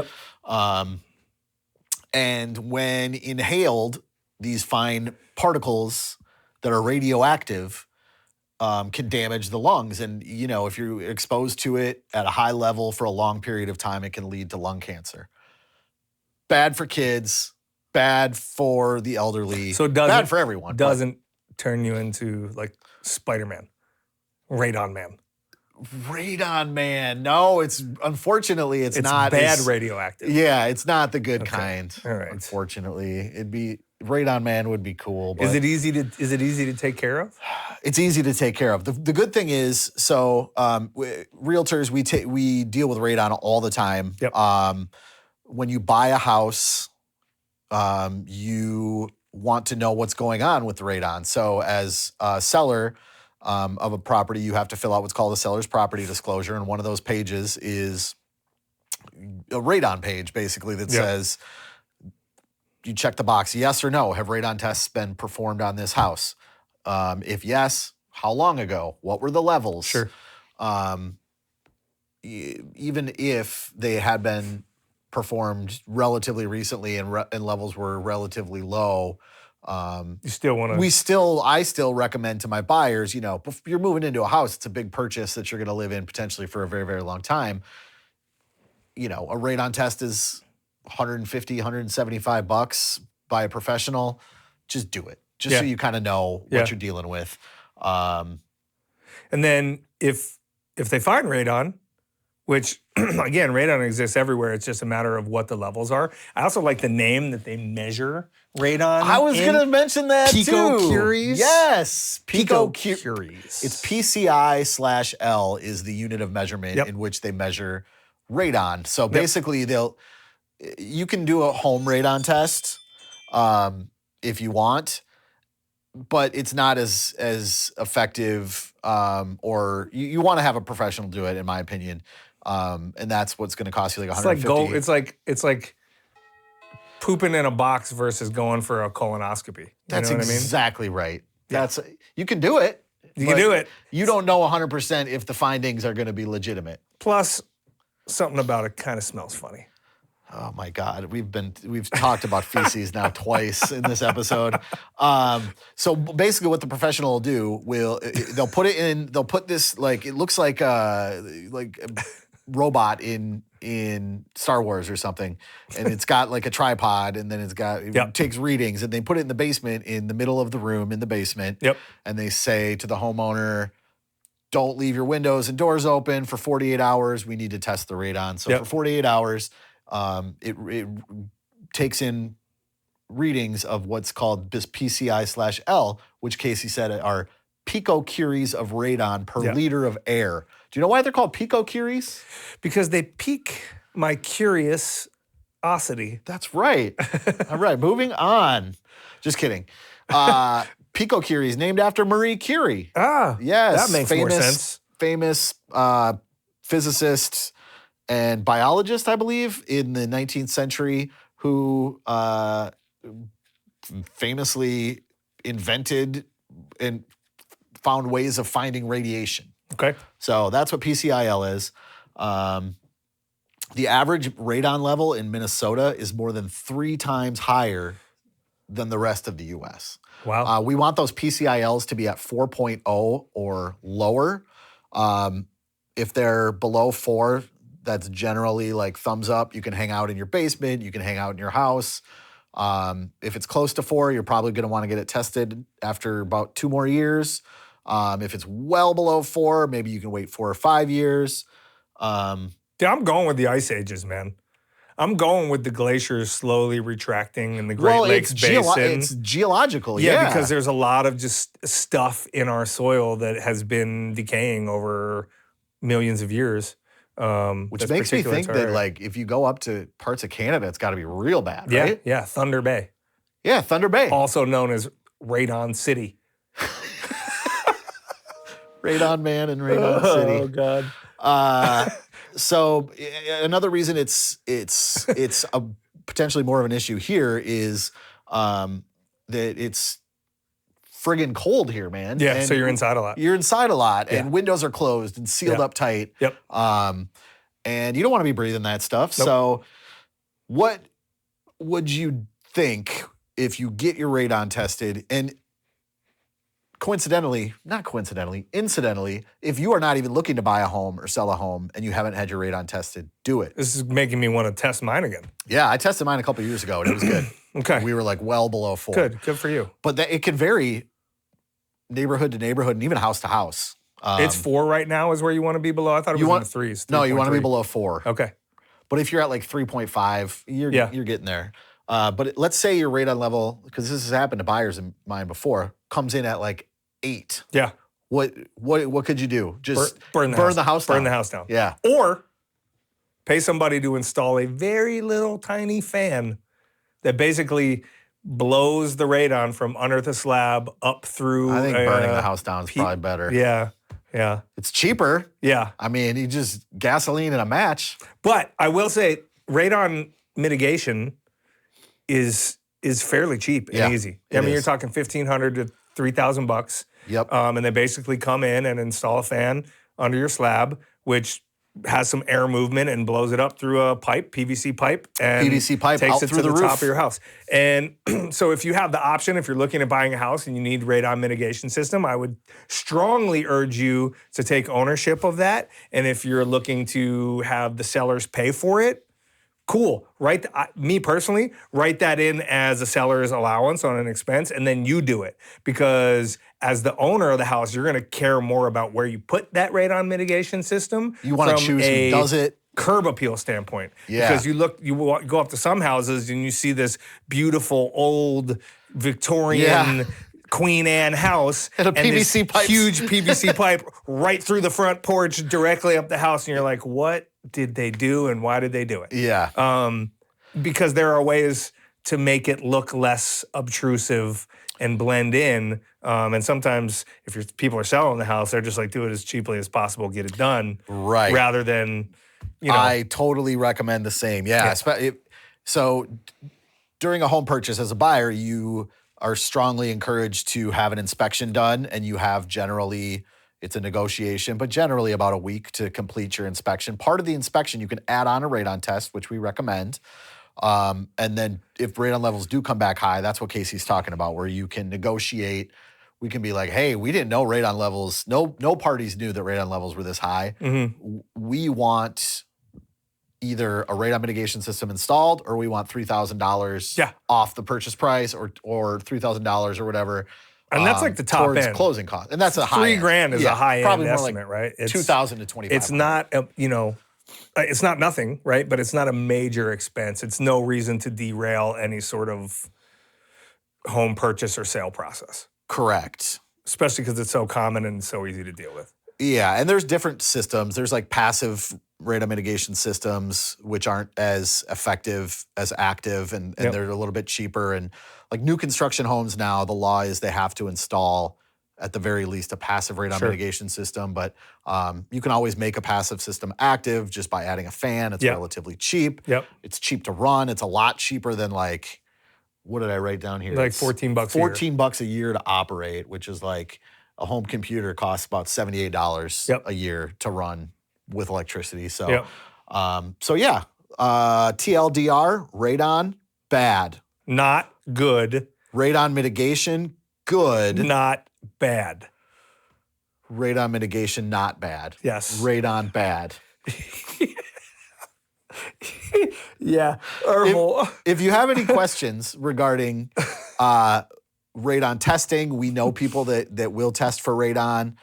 Speaker 2: And when inhaled, these fine particles that are radioactive can damage the lungs. And, you know, if you're exposed to it at a high level for a long period of time, it can lead to lung cancer. Bad for kids, bad for the elderly,
Speaker 1: so
Speaker 2: bad for everyone.
Speaker 1: Doesn't turn you into like Spider-Man, Radon Man.
Speaker 2: Radon Man. No, unfortunately it's not
Speaker 1: bad radioactive.
Speaker 2: Yeah, it's not the good kind.
Speaker 1: All right.
Speaker 2: Unfortunately, Radon Man would be cool. But
Speaker 1: is it easy to take care of?
Speaker 2: It's easy to take care of. The good thing is, realtors, we deal with radon all the time. When you buy a house, you want to know what's going on with the radon. So as a seller of a property, you have to fill out what's called a seller's property disclosure. And one of those pages is a radon page, basically, that says, you check the box, yes or no, have radon tests been performed on this house? If yes, how long ago? What were the levels?
Speaker 1: Sure.
Speaker 2: Even if they had been performed relatively recently and levels were relatively low,
Speaker 1: you still want to.
Speaker 2: I still recommend to my buyers, if you're moving into a house, it's a big purchase that you're going to live in potentially for a very, very long time. A radon test is $150, $175 by a professional. Just do it. So you kind of know what you're dealing with.
Speaker 1: And then if they find radon, which again, radon exists everywhere. It's just a matter of what the levels are. I also like the name that they measure radon.
Speaker 2: I was going to mention that too.
Speaker 1: Picocuries?
Speaker 2: Yes.
Speaker 1: Picocuries.
Speaker 2: It's PCI/L is the unit of measurement in which they measure radon. So basically you can do a home radon test if you want, but it's not as effective, or you want to have a professional do it, in my opinion. And that's what's going to cost you like $150.
Speaker 1: It's like pooping in a box versus going for a colonoscopy.
Speaker 2: That's
Speaker 1: know what I mean?
Speaker 2: Exactly right. You can do it.
Speaker 1: You can do it.
Speaker 2: You don't know 100% if the findings are going to be legitimate.
Speaker 1: Plus, something about it kind of smells funny.
Speaker 2: Oh my God, we've talked about feces now twice in this episode. So basically, what the professional will do they'll put this it looks like robot in Star Wars or something, and it's got like a tripod, and then it takes readings, and they put it in the basement, in the middle of the room in the basement.
Speaker 1: Yep.
Speaker 2: And they say to the homeowner, don't leave your windows and doors open for 48 hours. We need to test the radon. So for 48 hours, it takes in readings of what's called this PCI/L, which Casey said are picocuries of radon per liter of air. Do you know why they're called picocuries?
Speaker 1: Because they pique my curiosity.
Speaker 2: That's right. All right, moving on. Just kidding. Picocuries, named after Marie Curie.
Speaker 1: Ah,
Speaker 2: yes,
Speaker 1: that makes more sense.
Speaker 2: Famous physicist and biologist, I believe, in the 19th century, who famously invented and found ways of finding radiation.
Speaker 1: Okay.
Speaker 2: So that's what PCIL is. The average radon level in Minnesota is more than 3 times higher than the rest of the U.S.
Speaker 1: Wow.
Speaker 2: We want those PCILs to be at 4.0 or lower. If they're below 4, that's generally like thumbs up. You can hang out in your basement. You can hang out in your house. If it's close to 4, you're probably going to want to get it tested after about 2 more years. If it's well below 4, maybe you can wait 4 or 5 years.
Speaker 1: Dude, I'm going with the ice ages, man. I'm going with the glaciers slowly retracting in the Great Lakes Basin.
Speaker 2: It's geological,
Speaker 1: yeah. Because there's a lot of just stuff in our soil that has been decaying over millions of years.
Speaker 2: Which makes me think that, like, if you go up to parts of Canada, it's got to be real bad, right?
Speaker 1: Yeah, Thunder Bay.
Speaker 2: Yeah, Thunder Bay.
Speaker 1: Also known as Radon City.
Speaker 2: Radon Man and Radon City.
Speaker 1: Oh, God.
Speaker 2: So another reason it's a potentially more of an issue here is that it's friggin' cold here, man.
Speaker 1: Yeah,
Speaker 2: and
Speaker 1: so you're inside a lot.
Speaker 2: You're inside a lot, and windows are closed and sealed up tight.
Speaker 1: Yep.
Speaker 2: And you don't want to be breathing that stuff.
Speaker 1: Nope.
Speaker 2: So what would you think if you get your radon tested and incidentally, if you are not even looking to buy a home or sell a home and you haven't had your radon tested, do it.
Speaker 1: This is making me want to test mine again.
Speaker 2: Yeah, I tested mine a couple of years ago and it was good.
Speaker 1: Okay.
Speaker 2: We were like well below 4.
Speaker 1: Good for you.
Speaker 2: But it can vary neighborhood to neighborhood and even house to house.
Speaker 1: It's 4 right now is where you want to be below? I thought it was in the 3s.
Speaker 2: No, you want to be below 4.
Speaker 1: Okay.
Speaker 2: But if you're at like 3.5, you're getting there. But let's say your radon level, because this has happened to buyers of mine before, comes in at like 8.
Speaker 1: Yeah.
Speaker 2: What could you do? Just
Speaker 1: burn the house down. Burn the house down.
Speaker 2: Yeah.
Speaker 1: Or pay somebody to install a very little tiny fan that basically blows the radon from under the slab up through.
Speaker 2: I think burning the house down is probably better.
Speaker 1: Yeah. Yeah.
Speaker 2: It's cheaper.
Speaker 1: Yeah.
Speaker 2: I mean, you just gasoline and a match.
Speaker 1: But I will say radon mitigation is fairly cheap and easy. I mean, you're talking $1,500 to $3,000.
Speaker 2: Yep.
Speaker 1: And they basically come in and install a fan under your slab, which has some air movement and blows it up through a pipe, PVC pipe, and takes
Speaker 2: out
Speaker 1: it
Speaker 2: through
Speaker 1: to the
Speaker 2: roof.
Speaker 1: top of your house. And so if you have the option, if you're looking at buying a house and you need radon mitigation system, I would strongly urge you to take ownership of that. And if you're looking to have the sellers pay for it, cool. Me personally, write that in as a seller's allowance on an expense, and then you do it. Because as the owner of the house, you're going to care more about where you put that radon mitigation system.
Speaker 2: You want to choose who does it.
Speaker 1: Curb appeal standpoint.
Speaker 2: Yeah.
Speaker 1: Because you go up to some houses and you see this beautiful old Victorian Queen Anne house
Speaker 2: and a PVC pipe,
Speaker 1: huge PVC pipe right through the front porch directly up the house, and you're like, what did they do and why did they do it?
Speaker 2: Yeah.
Speaker 1: Because there are ways to make it look less obtrusive and blend in. And sometimes if people are selling the house, they're just like, do it as cheaply as possible, get it done.
Speaker 2: Right.
Speaker 1: Rather than,
Speaker 2: I totally recommend the same. Yeah. So during a home purchase as a buyer, you are strongly encouraged to have an inspection done, and you have generally, it's a negotiation, but generally about a week to complete your inspection. Part of the inspection, you can add on a radon test, which we recommend. And then if radon levels do come back high, that's what Casey's talking about, where you can negotiate we can be like, hey, we didn't know radon levels. No parties knew that radon levels were this high. We want either a radon mitigation system installed, or we want $3,000 off the purchase price, or $3,000 or whatever.
Speaker 1: And that's like the top
Speaker 2: towards
Speaker 1: end.
Speaker 2: Closing cost. And that's a high
Speaker 1: $3,000 is a high end
Speaker 2: probably more
Speaker 1: estimate,
Speaker 2: like
Speaker 1: right? It's
Speaker 2: $2,000 to $2,500.
Speaker 1: It's not, it's not nothing, right? But it's not a major expense. It's no reason to derail any sort of home purchase or sale process.
Speaker 2: Correct.
Speaker 1: Especially because it's so common and so easy to deal with.
Speaker 2: Yeah, and there's different systems. There's like passive radon mitigation systems, which aren't as effective as active, and they're a little bit cheaper. And like new construction homes now, the law is they have to install at the very least a passive radon mitigation system. But you can always make a passive system active just by adding a fan. It's relatively cheap. It's cheap to run. It's a lot cheaper than like, what did I write down here?
Speaker 1: Like $14
Speaker 2: $14 a year to operate, which is like a home computer costs about $78 a year to run with electricity. So, TLDR, radon, bad.
Speaker 1: Not good.
Speaker 2: Radon mitigation, good.
Speaker 1: Not bad.
Speaker 2: Radon mitigation, not bad.
Speaker 1: Yes.
Speaker 2: Radon, bad.
Speaker 1: Yeah.
Speaker 2: If you have any questions regarding radon testing, we know people that will test for radon.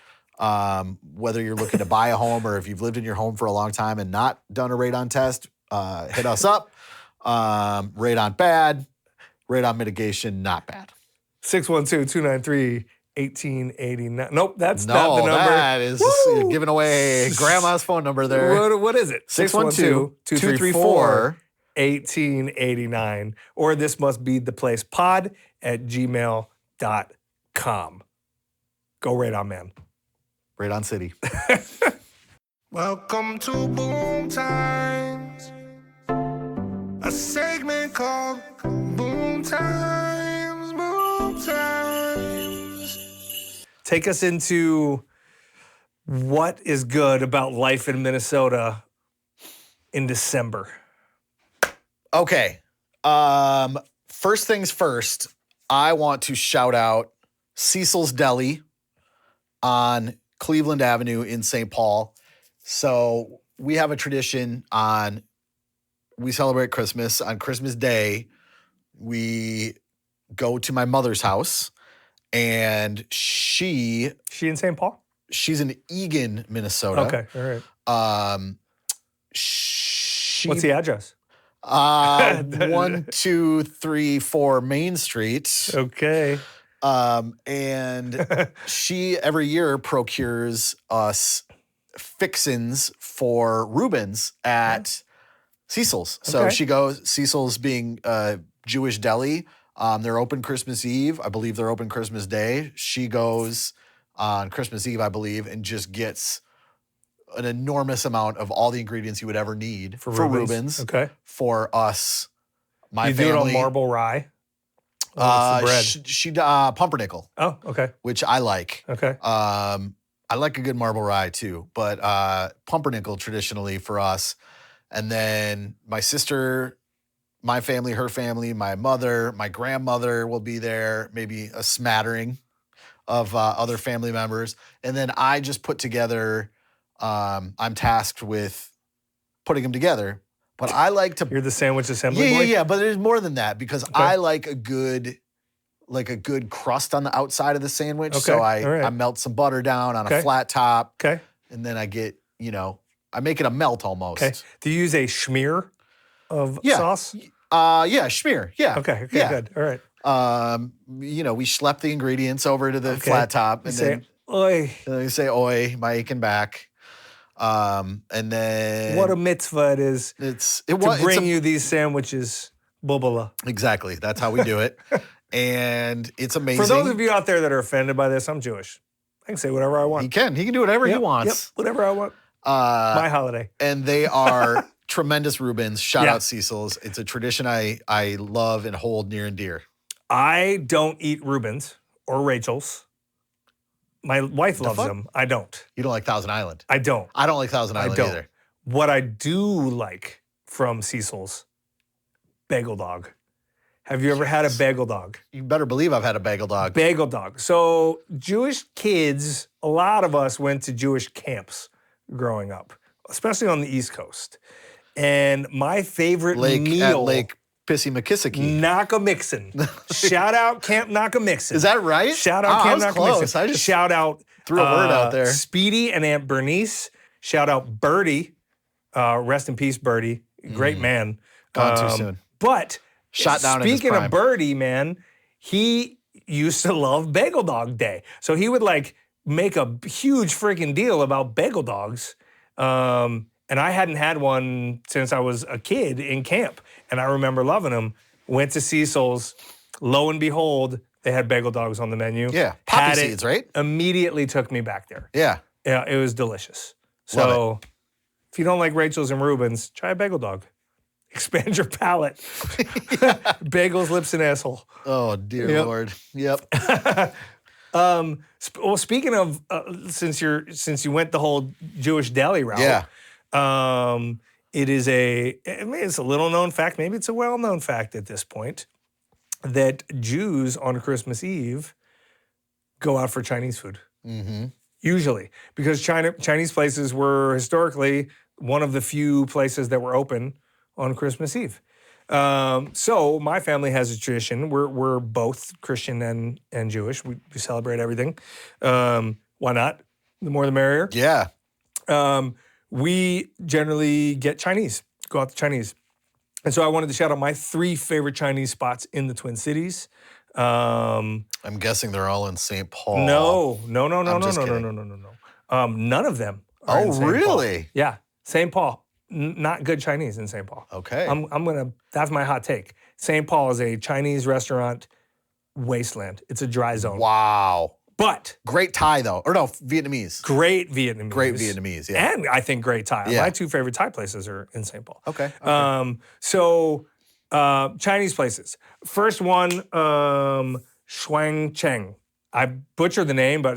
Speaker 2: Whether you're looking to buy a home or if you've lived in your home for a long time and not done a radon test, hit us up. Radon bad, radon mitigation not bad.
Speaker 1: 612-293-1889. Nope, that's not the number.
Speaker 2: That is you're giving away grandma's phone number there.
Speaker 1: What is it? 612-234-1889. Or this must be the place, pod@gmail.com. Go Radon Man.
Speaker 2: Radon City.
Speaker 3: Welcome to BooMTimeS, a segment called BooMTimeS, BooMTimeS.
Speaker 1: Take us into what is good about life in Minnesota in December.
Speaker 2: Okay. First things first, I want to shout out Cecil's Deli on Cleveland Avenue in St. Paul. So we have a tradition we celebrate Christmas. On Christmas Day, we go to my mother's house, and she
Speaker 1: in St. Paul?
Speaker 2: She's in Eagan, Minnesota.
Speaker 1: Okay, all right. What's the address?
Speaker 2: 1234 Main Street.
Speaker 1: Okay.
Speaker 2: And she every year procures us fixins for Rubens at Cecil's. So she goes, Cecil's being a Jewish deli. They're open Christmas Eve. I believe they're open Christmas Day. She goes on Christmas Eve, I believe, and just gets an enormous amount of all the ingredients you would ever need for Rubens.
Speaker 1: Okay.
Speaker 2: For us, my
Speaker 1: you
Speaker 2: family.
Speaker 1: You do it on marble rye?
Speaker 2: Bread? She pumpernickel.
Speaker 1: Oh, okay.
Speaker 2: Which I like.
Speaker 1: Okay.
Speaker 2: I like a good marble rye too, but pumpernickel traditionally for us. And then my sister, my family, her family, my mother, my grandmother will be there, maybe a smattering of other family members. And then I just put together, I'm tasked with putting them together. But I like to...
Speaker 1: You're the sandwich assembly boy?
Speaker 2: Yeah, but there's more than that because I like a good crust on the outside of the sandwich.
Speaker 1: Okay.
Speaker 2: So I melt some butter down on a flat top. Okay. And then I get, I make it a melt almost. Okay.
Speaker 1: Do you use a schmear of sauce?
Speaker 2: Schmear. Yeah.
Speaker 1: Okay, good. All right.
Speaker 2: We schlep the ingredients over to the flat top. And then
Speaker 1: oi.
Speaker 2: You say, oi, my aching back. And then
Speaker 1: what a mitzvah it is to bring you these sandwiches, bubala.
Speaker 2: Exactly. That's how we do it. And it's amazing.
Speaker 1: For those of you out there that are offended by this, I'm Jewish. I can say whatever I want.
Speaker 2: He can do whatever he wants.
Speaker 1: Yep, whatever I want. My holiday.
Speaker 2: And they are tremendous Rubens. Shout out Cecil's. It's a tradition I love and hold near and dear.
Speaker 1: I don't eat Rubens or Rachel's. My wife loves them. I don't.
Speaker 2: You don't like Thousand Island?
Speaker 1: I don't.
Speaker 2: I don't like Thousand Island either. What
Speaker 1: I do like from Cecil's, bagel dog. Have you ever had a bagel dog?
Speaker 2: You better believe I've had a bagel dog.
Speaker 1: Bagel dog. So Jewish kids, a lot of us went to Jewish camps growing up, especially on the East Coast. And my favorite meal
Speaker 2: at Lake Pissy-McKissiki.
Speaker 1: Knock-a-Mixin. Shout out Camp Knock-a-Mixin.
Speaker 2: Is that right?
Speaker 1: Shout out Camp
Speaker 2: Knock-a-Mixin.
Speaker 1: I just shout out
Speaker 2: threw a word out there.
Speaker 1: Speedy and Aunt Bernice. Shout out Birdie. Rest in peace, Birdie. Great man.
Speaker 2: Gone too soon.
Speaker 1: But
Speaker 2: Shot down
Speaker 1: speaking
Speaker 2: in his
Speaker 1: of Birdie, man, he used to love Bagel Dog Day. So he would like make a huge freaking deal about bagel dogs. And I hadn't had one since I was a kid in camp. And I remember loving them. Went to Cecil's. Lo and behold, they had bagel dogs on the menu.
Speaker 2: Yeah, poppy seeds, right?
Speaker 1: Immediately took me back there.
Speaker 2: Yeah.
Speaker 1: Yeah, it was delicious. So if you don't like Rachel's and Reuben's, try a bagel dog. Expand your palate. Bagels, lips, and asshole.
Speaker 2: Oh, dear Lord. Yep.
Speaker 1: Well, speaking of, since you went the whole Jewish deli route, it is it's a little known fact, maybe it's a well-known fact at this point, that Jews on Christmas Eve go out for Chinese food. Mm-hmm. Usually, because Chinese places were historically one of the few places that were open on Christmas Eve. So my family has a tradition. We're both Christian and Jewish. We celebrate everything. Why not? The more the merrier.
Speaker 2: Yeah.
Speaker 1: We generally get Chinese, go out to Chinese. And so I wanted to shout out my 3 favorite Chinese spots in the Twin Cities.
Speaker 2: I'm guessing they're all in St. Paul.
Speaker 1: No. None of them are in St. Paul.
Speaker 2: Really?
Speaker 1: Yeah. St. Paul. Not good Chinese in St. Paul.
Speaker 2: Okay.
Speaker 1: That's my hot take. St. Paul is a Chinese restaurant wasteland. It's a dry zone.
Speaker 2: Wow.
Speaker 1: But
Speaker 2: great Thai though. Or no, Vietnamese.
Speaker 1: Great Vietnamese.
Speaker 2: Great Vietnamese, yeah.
Speaker 1: And I think great Thai.
Speaker 2: Yeah.
Speaker 1: My 2 favorite Thai places are in St. Paul.
Speaker 2: Okay.
Speaker 1: Chinese places. First one, Shuang Cheng. I butchered the name, but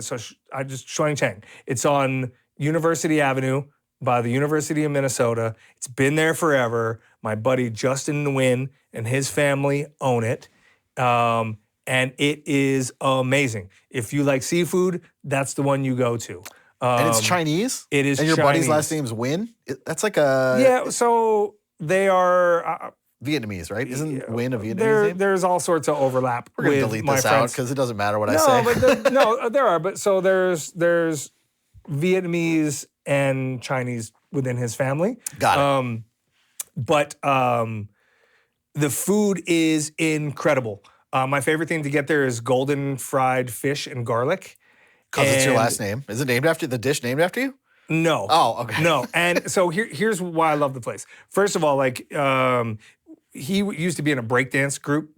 Speaker 1: I just Shuang Cheng. It's on University Avenue by the University of Minnesota. It's been there forever. My buddy Justin Nguyen and his family own it. And it is amazing. If you like seafood, that's the one you go to.
Speaker 2: And it's Chinese?
Speaker 1: It is Chinese.
Speaker 2: And your buddy's last name's Nguyen? That's like a...
Speaker 1: Yeah, so they are...
Speaker 2: Vietnamese, right? Isn't Nguyen a Vietnamese name?
Speaker 1: There's all sorts of overlap.
Speaker 2: We're going to delete this out because it doesn't matter what I say.
Speaker 1: But there are. But so there's Vietnamese and Chinese within his family.
Speaker 2: Got it.
Speaker 1: But the food is incredible. My favorite thing to get there is golden fried fish and garlic.
Speaker 2: Because it's your last name. Is it named after the dish named after you?
Speaker 1: No.
Speaker 2: Oh, okay.
Speaker 1: No. And so here's why I love the place. First of all, he used to be in a breakdance group.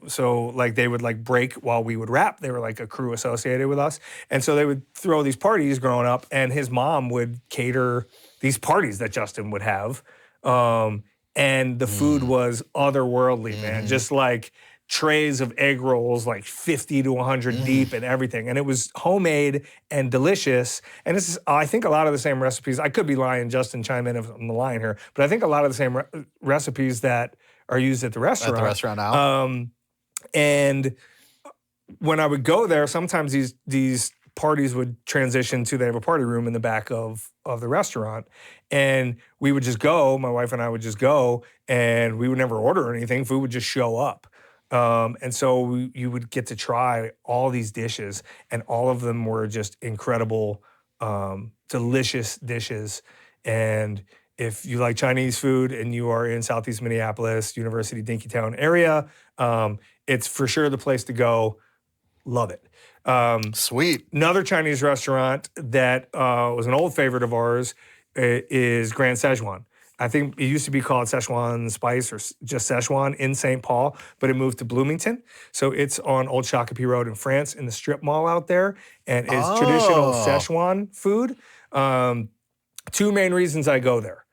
Speaker 1: So they would break while we would rap. They were like a crew associated with us. And so they would throw these parties growing up, and his mom would cater these parties that Justin would have. And the food was otherworldly, man. Just like trays of egg rolls, like 50 to 100 deep and everything. And it was homemade and delicious. And this is, I think, a lot of the same recipes. I could be lying, Justin, chime in if I'm lying here. But I think a lot of the same recipes that are used at the restaurant.
Speaker 2: At the restaurant now.
Speaker 1: And when I would go there, sometimes these parties would transition to, they have a party room in the back of the restaurant. And we would just go, my wife and I would just go, and we would never order anything. Food would just show up. And so you would get to try all these dishes, and all of them were just incredible, delicious dishes. And if you like Chinese food and you are in Southeast Minneapolis, University Dinkytown area, it's for sure the place to go. Love it.
Speaker 2: Sweet.
Speaker 1: Another Chinese restaurant that was an old favorite of ours is Grand Szechuan. I think it used to be called Szechuan Spice or just Szechuan in St. Paul, but it moved to Bloomington. So it's on Old Shakopee Road in France in the strip mall out there, and is traditional Szechuan food. 2 main reasons I go there.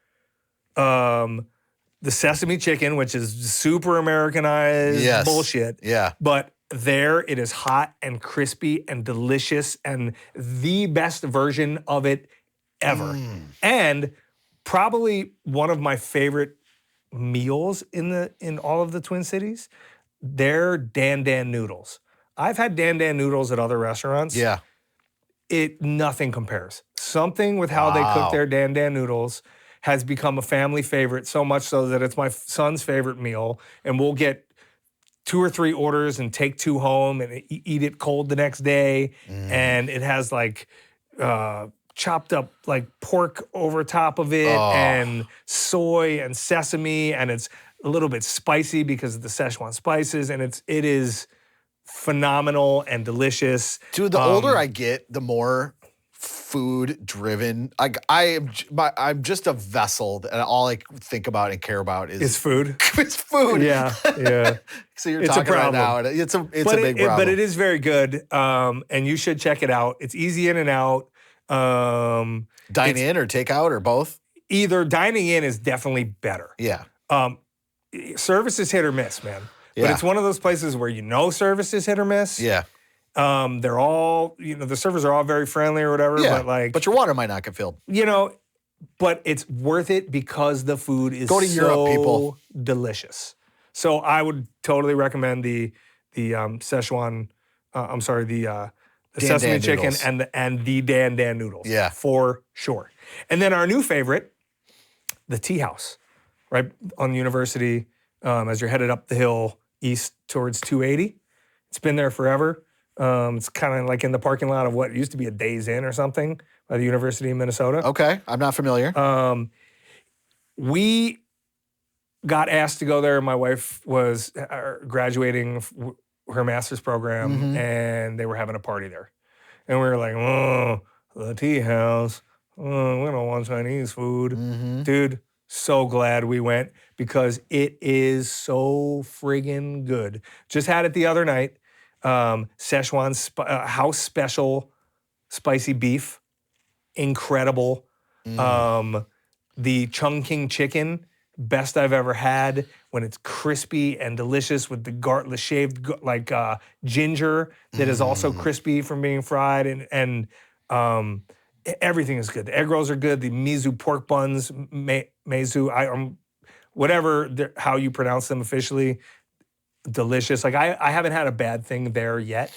Speaker 1: The sesame chicken, which is super Americanized bullshit.
Speaker 2: Yeah.
Speaker 1: But there it is hot and crispy and delicious and the best version of it ever. And probably one of my favorite meals in all of the Twin Cities. their Dan Dan noodles. I've had Dan Dan noodles at other restaurants.
Speaker 2: Yeah.
Speaker 1: Nothing compares. Something with how they cook their Dan Dan noodles has become a family favorite, so much so that it's my son's favorite meal, and we'll get 2 or 3 orders and take 2 home and eat it cold the next day. And it has like chopped up like pork over top of it and soy and sesame, and it's a little bit spicy because of the Szechuan spices, and it is phenomenal and delicious.
Speaker 2: Dude, the older I get, the more food driven. I'm just a vessel, and all I think about and care about is
Speaker 1: food.
Speaker 2: It's food.
Speaker 1: Yeah.
Speaker 2: So you're talking right now. It's a big problem.
Speaker 1: But it is very good, and you should check it out. It's easy in and out.
Speaker 2: Dine in or take out or both?
Speaker 1: Either dining in is definitely better.
Speaker 2: Yeah.
Speaker 1: Service is hit or miss, man.
Speaker 2: Yeah.
Speaker 1: But it's one of those places where service is hit or miss.
Speaker 2: Yeah.
Speaker 1: They're all, the servers are all very friendly or whatever.
Speaker 2: Yeah.
Speaker 1: But
Speaker 2: your water might not get filled.
Speaker 1: But it's worth it because the food is
Speaker 2: Go to Europe, people.
Speaker 1: Delicious. So I would totally recommend the Szechuan. The sesame chicken
Speaker 2: noodles.
Speaker 1: and the Dan Dan noodles.
Speaker 2: Yeah.
Speaker 1: For sure. And then our new favorite, the Tea House, right on the University, as you're headed up the hill east towards 280. It's been there forever. It's kind of like in the parking lot of what used to be a Days Inn or something by the University of Minnesota.
Speaker 2: Okay, I'm not familiar.
Speaker 1: We got asked to go there. My wife was graduating her master's program, and they were having a party there. And we were like, the Tea House. We don't want Chinese food. Dude, so glad we went because it is so friggin' good. Just had it the other night. Szechuan house special spicy beef. Incredible. The Chungking chicken, best I've ever had when it's crispy and delicious with the shaved ginger that is also crispy from being fried, and everything is good. The egg rolls are good. The mizu pork buns, meizu, how you pronounce them officially, delicious. Like I haven't had a bad thing there yet.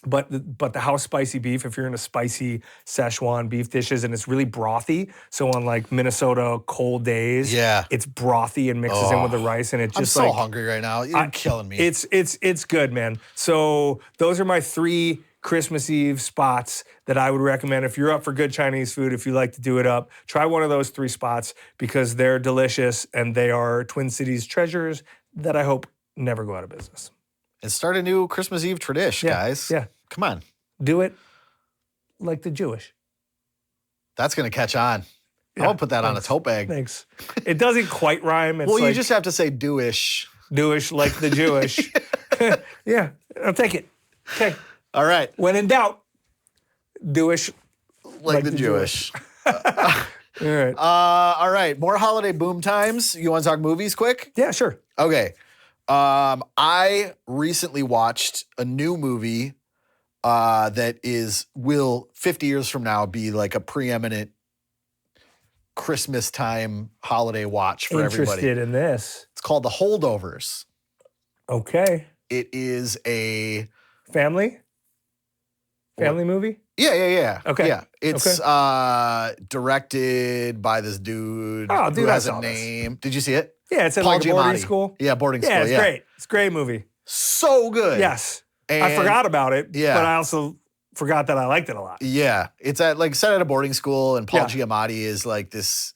Speaker 1: But the house spicy beef, if you're into spicy Szechuan beef dishes, and it's really brothy, so on like Minnesota cold days, it's brothy and mixes in with the rice, and it just
Speaker 2: I'm so hungry right now. You're killing me.
Speaker 1: It's good, man. So those are my 3 Christmas Eve spots that I would recommend if you're up for good Chinese food. If you like to do it up, try one of those 3 spots because they're delicious and they are Twin Cities treasures that I hope never go out of business.
Speaker 2: And start a new Christmas Eve tradition, guys.
Speaker 1: Yeah.
Speaker 2: Come on.
Speaker 1: Do it like the Jewish.
Speaker 2: That's going to catch on.
Speaker 1: Yeah,
Speaker 2: I'll put that on a tote bag.
Speaker 1: Thanks. It doesn't quite rhyme. It's
Speaker 2: you just have to say Jewish.
Speaker 1: Jewish like the Jewish. Yeah, I'll take it. Okay.
Speaker 2: All right.
Speaker 1: When in doubt, Jewish
Speaker 2: like the Jewish.
Speaker 1: All right.
Speaker 2: All right. More holiday boom times. You want to talk movies quick?
Speaker 1: Yeah, sure.
Speaker 2: Okay. I recently watched a new movie that will 50 years from now be like a preeminent Christmas time holiday watch for everybody.
Speaker 1: Interested in this.
Speaker 2: It's called The Holdovers.
Speaker 1: Okay.
Speaker 2: It is a
Speaker 1: family movie?
Speaker 2: Yeah.
Speaker 1: Okay.
Speaker 2: Yeah. It's directed by this dude who has a name. Did you see it?
Speaker 1: Yeah, it's at
Speaker 2: Paul
Speaker 1: like a boarding
Speaker 2: Giamatti.
Speaker 1: school.
Speaker 2: Yeah, boarding school.
Speaker 1: Yeah, it's great. It's a great movie.
Speaker 2: So good.
Speaker 1: Yes.
Speaker 2: And
Speaker 1: I forgot about it, but I also forgot that I liked it a lot.
Speaker 2: Yeah. It's set at a boarding school, and Paul Giamatti is like this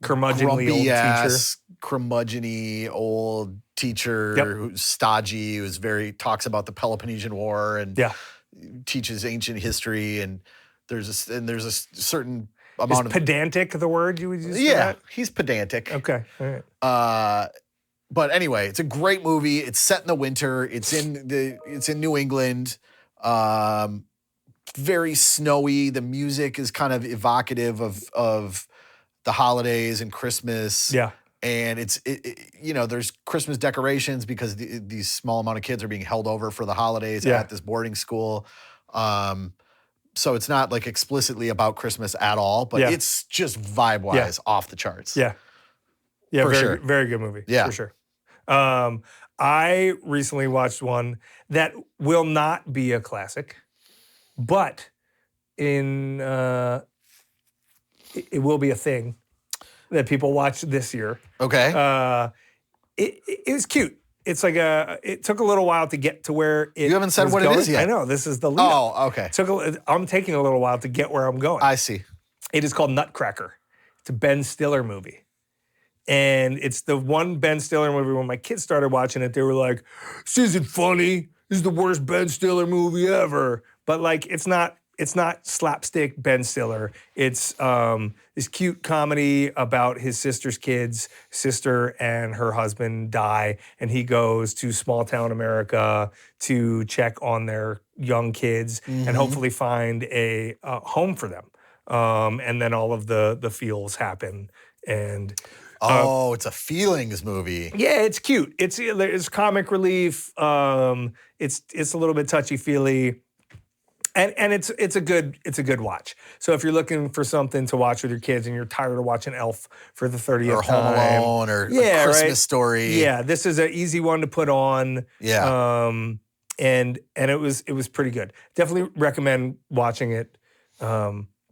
Speaker 1: curmudgeonly old teacher.
Speaker 2: Curmudgeon-y old teacher who's stodgy, talks about the Peloponnesian War and teaches ancient history, and there's a certain amount
Speaker 1: of pedantic the word you would use?
Speaker 2: Yeah,
Speaker 1: for that?
Speaker 2: He's pedantic.
Speaker 1: Okay. All right.
Speaker 2: But anyway, it's a great movie. It's set in the winter. It's in New England. Very snowy. The music is kind of evocative of the holidays and Christmas.
Speaker 1: Yeah.
Speaker 2: And there's Christmas decorations because these small amount of kids are being held over for the holidays at this boarding school. So it's not like explicitly about Christmas at all, but it's just vibe-wise off the charts.
Speaker 1: Yeah. Yeah,
Speaker 2: for
Speaker 1: very,
Speaker 2: sure.
Speaker 1: very good movie.
Speaker 2: Yeah.
Speaker 1: For sure. I recently watched one that will not be a classic, but it will be a thing that people watch this year.
Speaker 2: Okay.
Speaker 1: It was cute. It's like it took a little while to get to where it
Speaker 2: You haven't said
Speaker 1: was
Speaker 2: what
Speaker 1: going.
Speaker 2: it is yet.
Speaker 1: I know, this is the lead up.
Speaker 2: Oh, okay.
Speaker 1: I'm taking a little while to get where I'm going.
Speaker 2: I see.
Speaker 1: It is called Nutcracker. It's a Ben Stiller movie. And it's the one Ben Stiller movie. When my kids started watching it, they were like, this isn't funny. This is the worst Ben Stiller movie ever. But like, it's not slapstick Ben Stiller. It's this cute comedy about his sister's kids. Sister and her husband die, and he goes to small town America to check on their young kids and hopefully find a home for them. And then all of the feels happen. And
Speaker 2: it's a feelings movie.
Speaker 1: yeah, it's cute. It's comic relief. It's a little bit touchy-feely. And it's a good watch. So if you're looking for something to watch with your kids and you're tired of watching Elf for the 30th
Speaker 2: Or
Speaker 1: time,
Speaker 2: Home Alone or
Speaker 1: yeah,
Speaker 2: Christmas
Speaker 1: right?
Speaker 2: Story.
Speaker 1: Yeah, this is an easy one to put on.
Speaker 2: Yeah.
Speaker 1: And it was pretty good. Definitely recommend watching it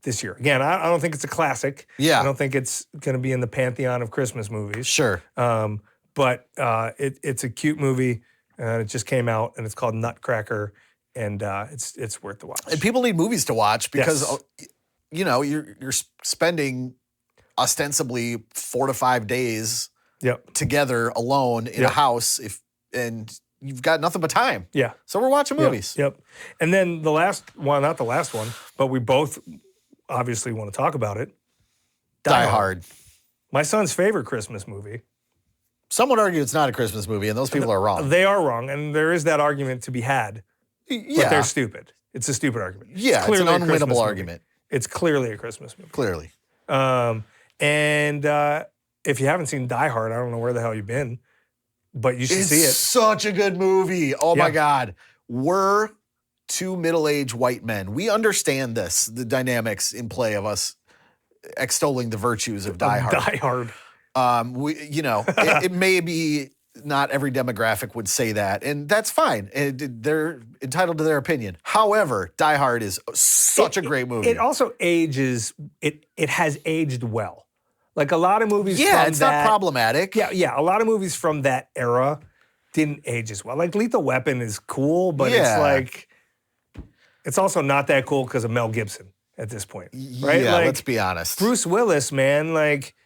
Speaker 1: this year. Again, I don't think it's a classic.
Speaker 2: Yeah.
Speaker 1: I don't think it's going to be in the pantheon of Christmas movies.
Speaker 2: Sure.
Speaker 1: But it's a cute movie. It just came out, and it's called Nutcracker. And it's worth the watch.
Speaker 2: And people need movies to watch because, you're spending ostensibly 4 to 5 days together alone in a house and you've got nothing but time.
Speaker 1: Yeah.
Speaker 2: So we're watching movies.
Speaker 1: Yep. And then the last one, not the last one, but we both obviously want to talk about it.
Speaker 2: Die Hard.
Speaker 1: My son's favorite Christmas movie.
Speaker 2: Some would argue it's not a Christmas movie, and those people are wrong.
Speaker 1: They are wrong, and there is that argument to be had. But they're stupid. It's a stupid argument.
Speaker 2: Yeah, it's an unwinnable argument.
Speaker 1: It's clearly a Christmas movie.
Speaker 2: Clearly.
Speaker 1: And if you haven't seen Die Hard, I don't know where the hell you've been, but you should see it.
Speaker 2: It's such a good movie. Oh my God. We're two middle-aged white men. We understand this, the dynamics in play of us extolling the virtues of Die Hard.
Speaker 1: Die Hard.
Speaker 2: It may be not every demographic would say that, and that's fine. They're entitled to their opinion. However, Die Hard is such a great movie.
Speaker 1: It also ages, it has aged well. Like a lot of movies
Speaker 2: it's not problematic.
Speaker 1: Yeah, a lot of movies from that era didn't age as well. Like Lethal Weapon is cool, but it's also not that cool because of Mel Gibson at this point, right?
Speaker 2: Yeah,
Speaker 1: like,
Speaker 2: let's be honest.
Speaker 1: Bruce Willis, man, like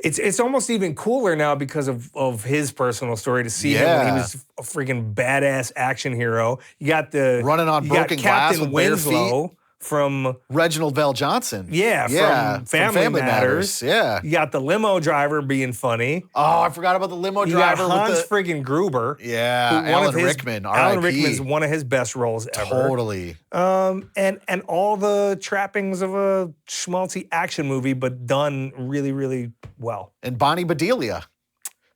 Speaker 1: it's almost even cooler now because of his personal story to see him when he was a freaking badass action hero. You got
Speaker 2: running on broken glass
Speaker 1: Captain
Speaker 2: with bare
Speaker 1: Winslow
Speaker 2: feet.
Speaker 1: From
Speaker 2: Reginald Vell Johnson.
Speaker 1: From Family Matters.
Speaker 2: Yeah.
Speaker 1: You got the limo driver being funny.
Speaker 2: Oh, I forgot about the limo driver.
Speaker 1: You got Hans friggin' Gruber.
Speaker 2: Yeah, Alan Rickman.
Speaker 1: Alan Rickman's one of his best roles ever.
Speaker 2: Totally.
Speaker 1: And all the trappings of a schmaltzy action movie, but done really, really well.
Speaker 2: And Bonnie Bedelia.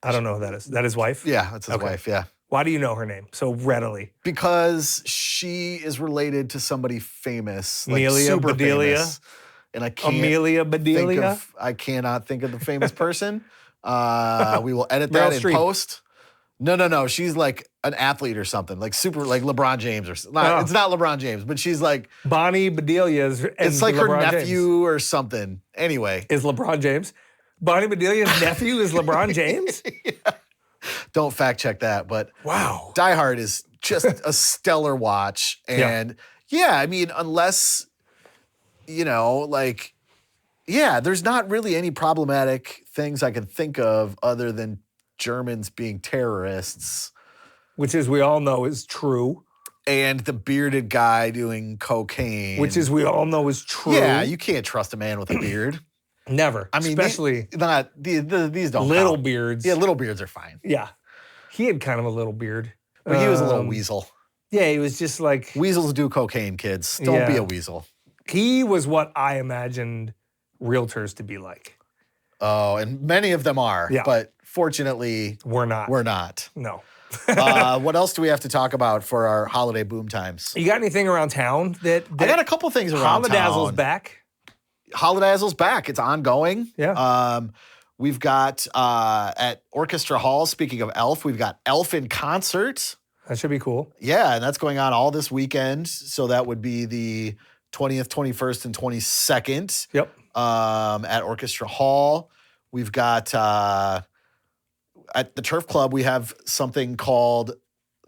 Speaker 1: I don't know who that is. That his wife?
Speaker 2: Yeah, that's his wife, yeah.
Speaker 1: Why do you know her name so readily?
Speaker 2: Because she is related to somebody famous, like
Speaker 1: Amelia
Speaker 2: super
Speaker 1: Bedelia?
Speaker 2: famous. And I can't
Speaker 1: Amelia Bedelia?
Speaker 2: I cannot think of the famous person. We will edit that
Speaker 1: Meryl
Speaker 2: in
Speaker 1: Streep.
Speaker 2: post. No. She's like an athlete or something, like super, like LeBron James or something. It's not LeBron James, but she's like
Speaker 1: Bonnie Bedelia is.
Speaker 2: It's like
Speaker 1: LeBron
Speaker 2: her nephew
Speaker 1: James.
Speaker 2: or something. Anyway,
Speaker 1: is LeBron James? Bonnie Bedelia's nephew is LeBron James?
Speaker 2: Don't fact check that, but
Speaker 1: wow.
Speaker 2: Die Hard is just a stellar watch. And I mean, unless, there's not really any problematic things I can think of other than Germans being terrorists.
Speaker 1: Which, as we all know, is true.
Speaker 2: And the bearded guy doing cocaine.
Speaker 1: Which, as we all know, is true.
Speaker 2: Yeah, you can't trust a man with a beard.
Speaker 1: Never. I mean, especially
Speaker 2: these don't
Speaker 1: little
Speaker 2: count.
Speaker 1: beards.
Speaker 2: Yeah, little beards are fine.
Speaker 1: Yeah. He had kind of a little beard.
Speaker 2: But he was a little weasel.
Speaker 1: Yeah, he was just like...
Speaker 2: Weasels do cocaine, kids. Don't be a weasel.
Speaker 1: He was what I imagined realtors to be like.
Speaker 2: Oh, and many of them are.
Speaker 1: Yeah.
Speaker 2: But fortunately...
Speaker 1: We're not.
Speaker 2: We're not.
Speaker 1: No.
Speaker 2: What else do we have to talk about for our holiday boom times?
Speaker 1: You got anything around town that
Speaker 2: I got a couple things around town.
Speaker 1: Holidazzle's back.
Speaker 2: Holidazzle's back. It's ongoing.
Speaker 1: Yeah.
Speaker 2: We've got at Orchestra Hall, speaking of Elf, we've got Elf in concert.
Speaker 1: That should be cool.
Speaker 2: Yeah, and that's going on all this weekend. So that would be the 20th, 21st, and 22nd.
Speaker 1: Yep.
Speaker 2: At Orchestra Hall. We've got at the Turf Club, we have something called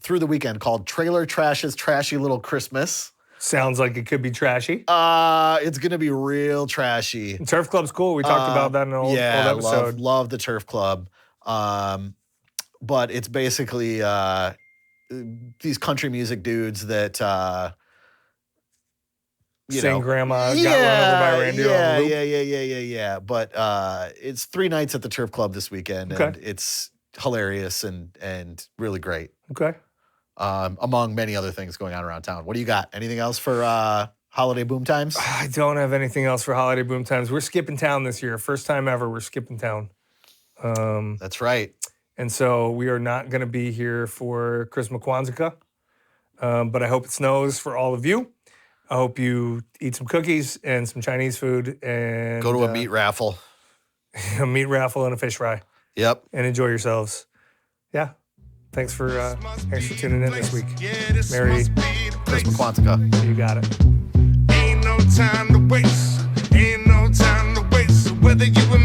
Speaker 2: through the weekend called Trailer Trash's Trashy Little Christmas.
Speaker 1: Sounds like it could be trashy.
Speaker 2: It's gonna be real trashy.
Speaker 1: Turf Club's cool. We talked about that in an old episode.
Speaker 2: Love the Turf Club. But it's basically these country music dudes that
Speaker 1: Sing Grandma got run over by Randy on the loop.
Speaker 2: Yeah. But it's 3 nights at the Turf Club this weekend, and it's hilarious and really great.
Speaker 1: Okay.
Speaker 2: Among many other things going on around town. What do you got? Anything else for holiday boom times?
Speaker 1: I don't have anything else for holiday boom times. We're skipping town this year. First time ever, we're skipping town.
Speaker 2: That's right.
Speaker 1: And so we are not going to be here for Christmakwanzakah. But I hope it snows for all of you. I hope you eat some cookies and some Chinese food and
Speaker 2: go to a meat raffle.
Speaker 1: A meat raffle and a fish fry.
Speaker 2: Yep.
Speaker 1: And enjoy yourselves. Yeah. Thanks for tuning in this week. Merry
Speaker 2: Christmakwanzakah.
Speaker 1: You got it.
Speaker 3: Ain't no time to waste. Ain't no time to waste. So whether you a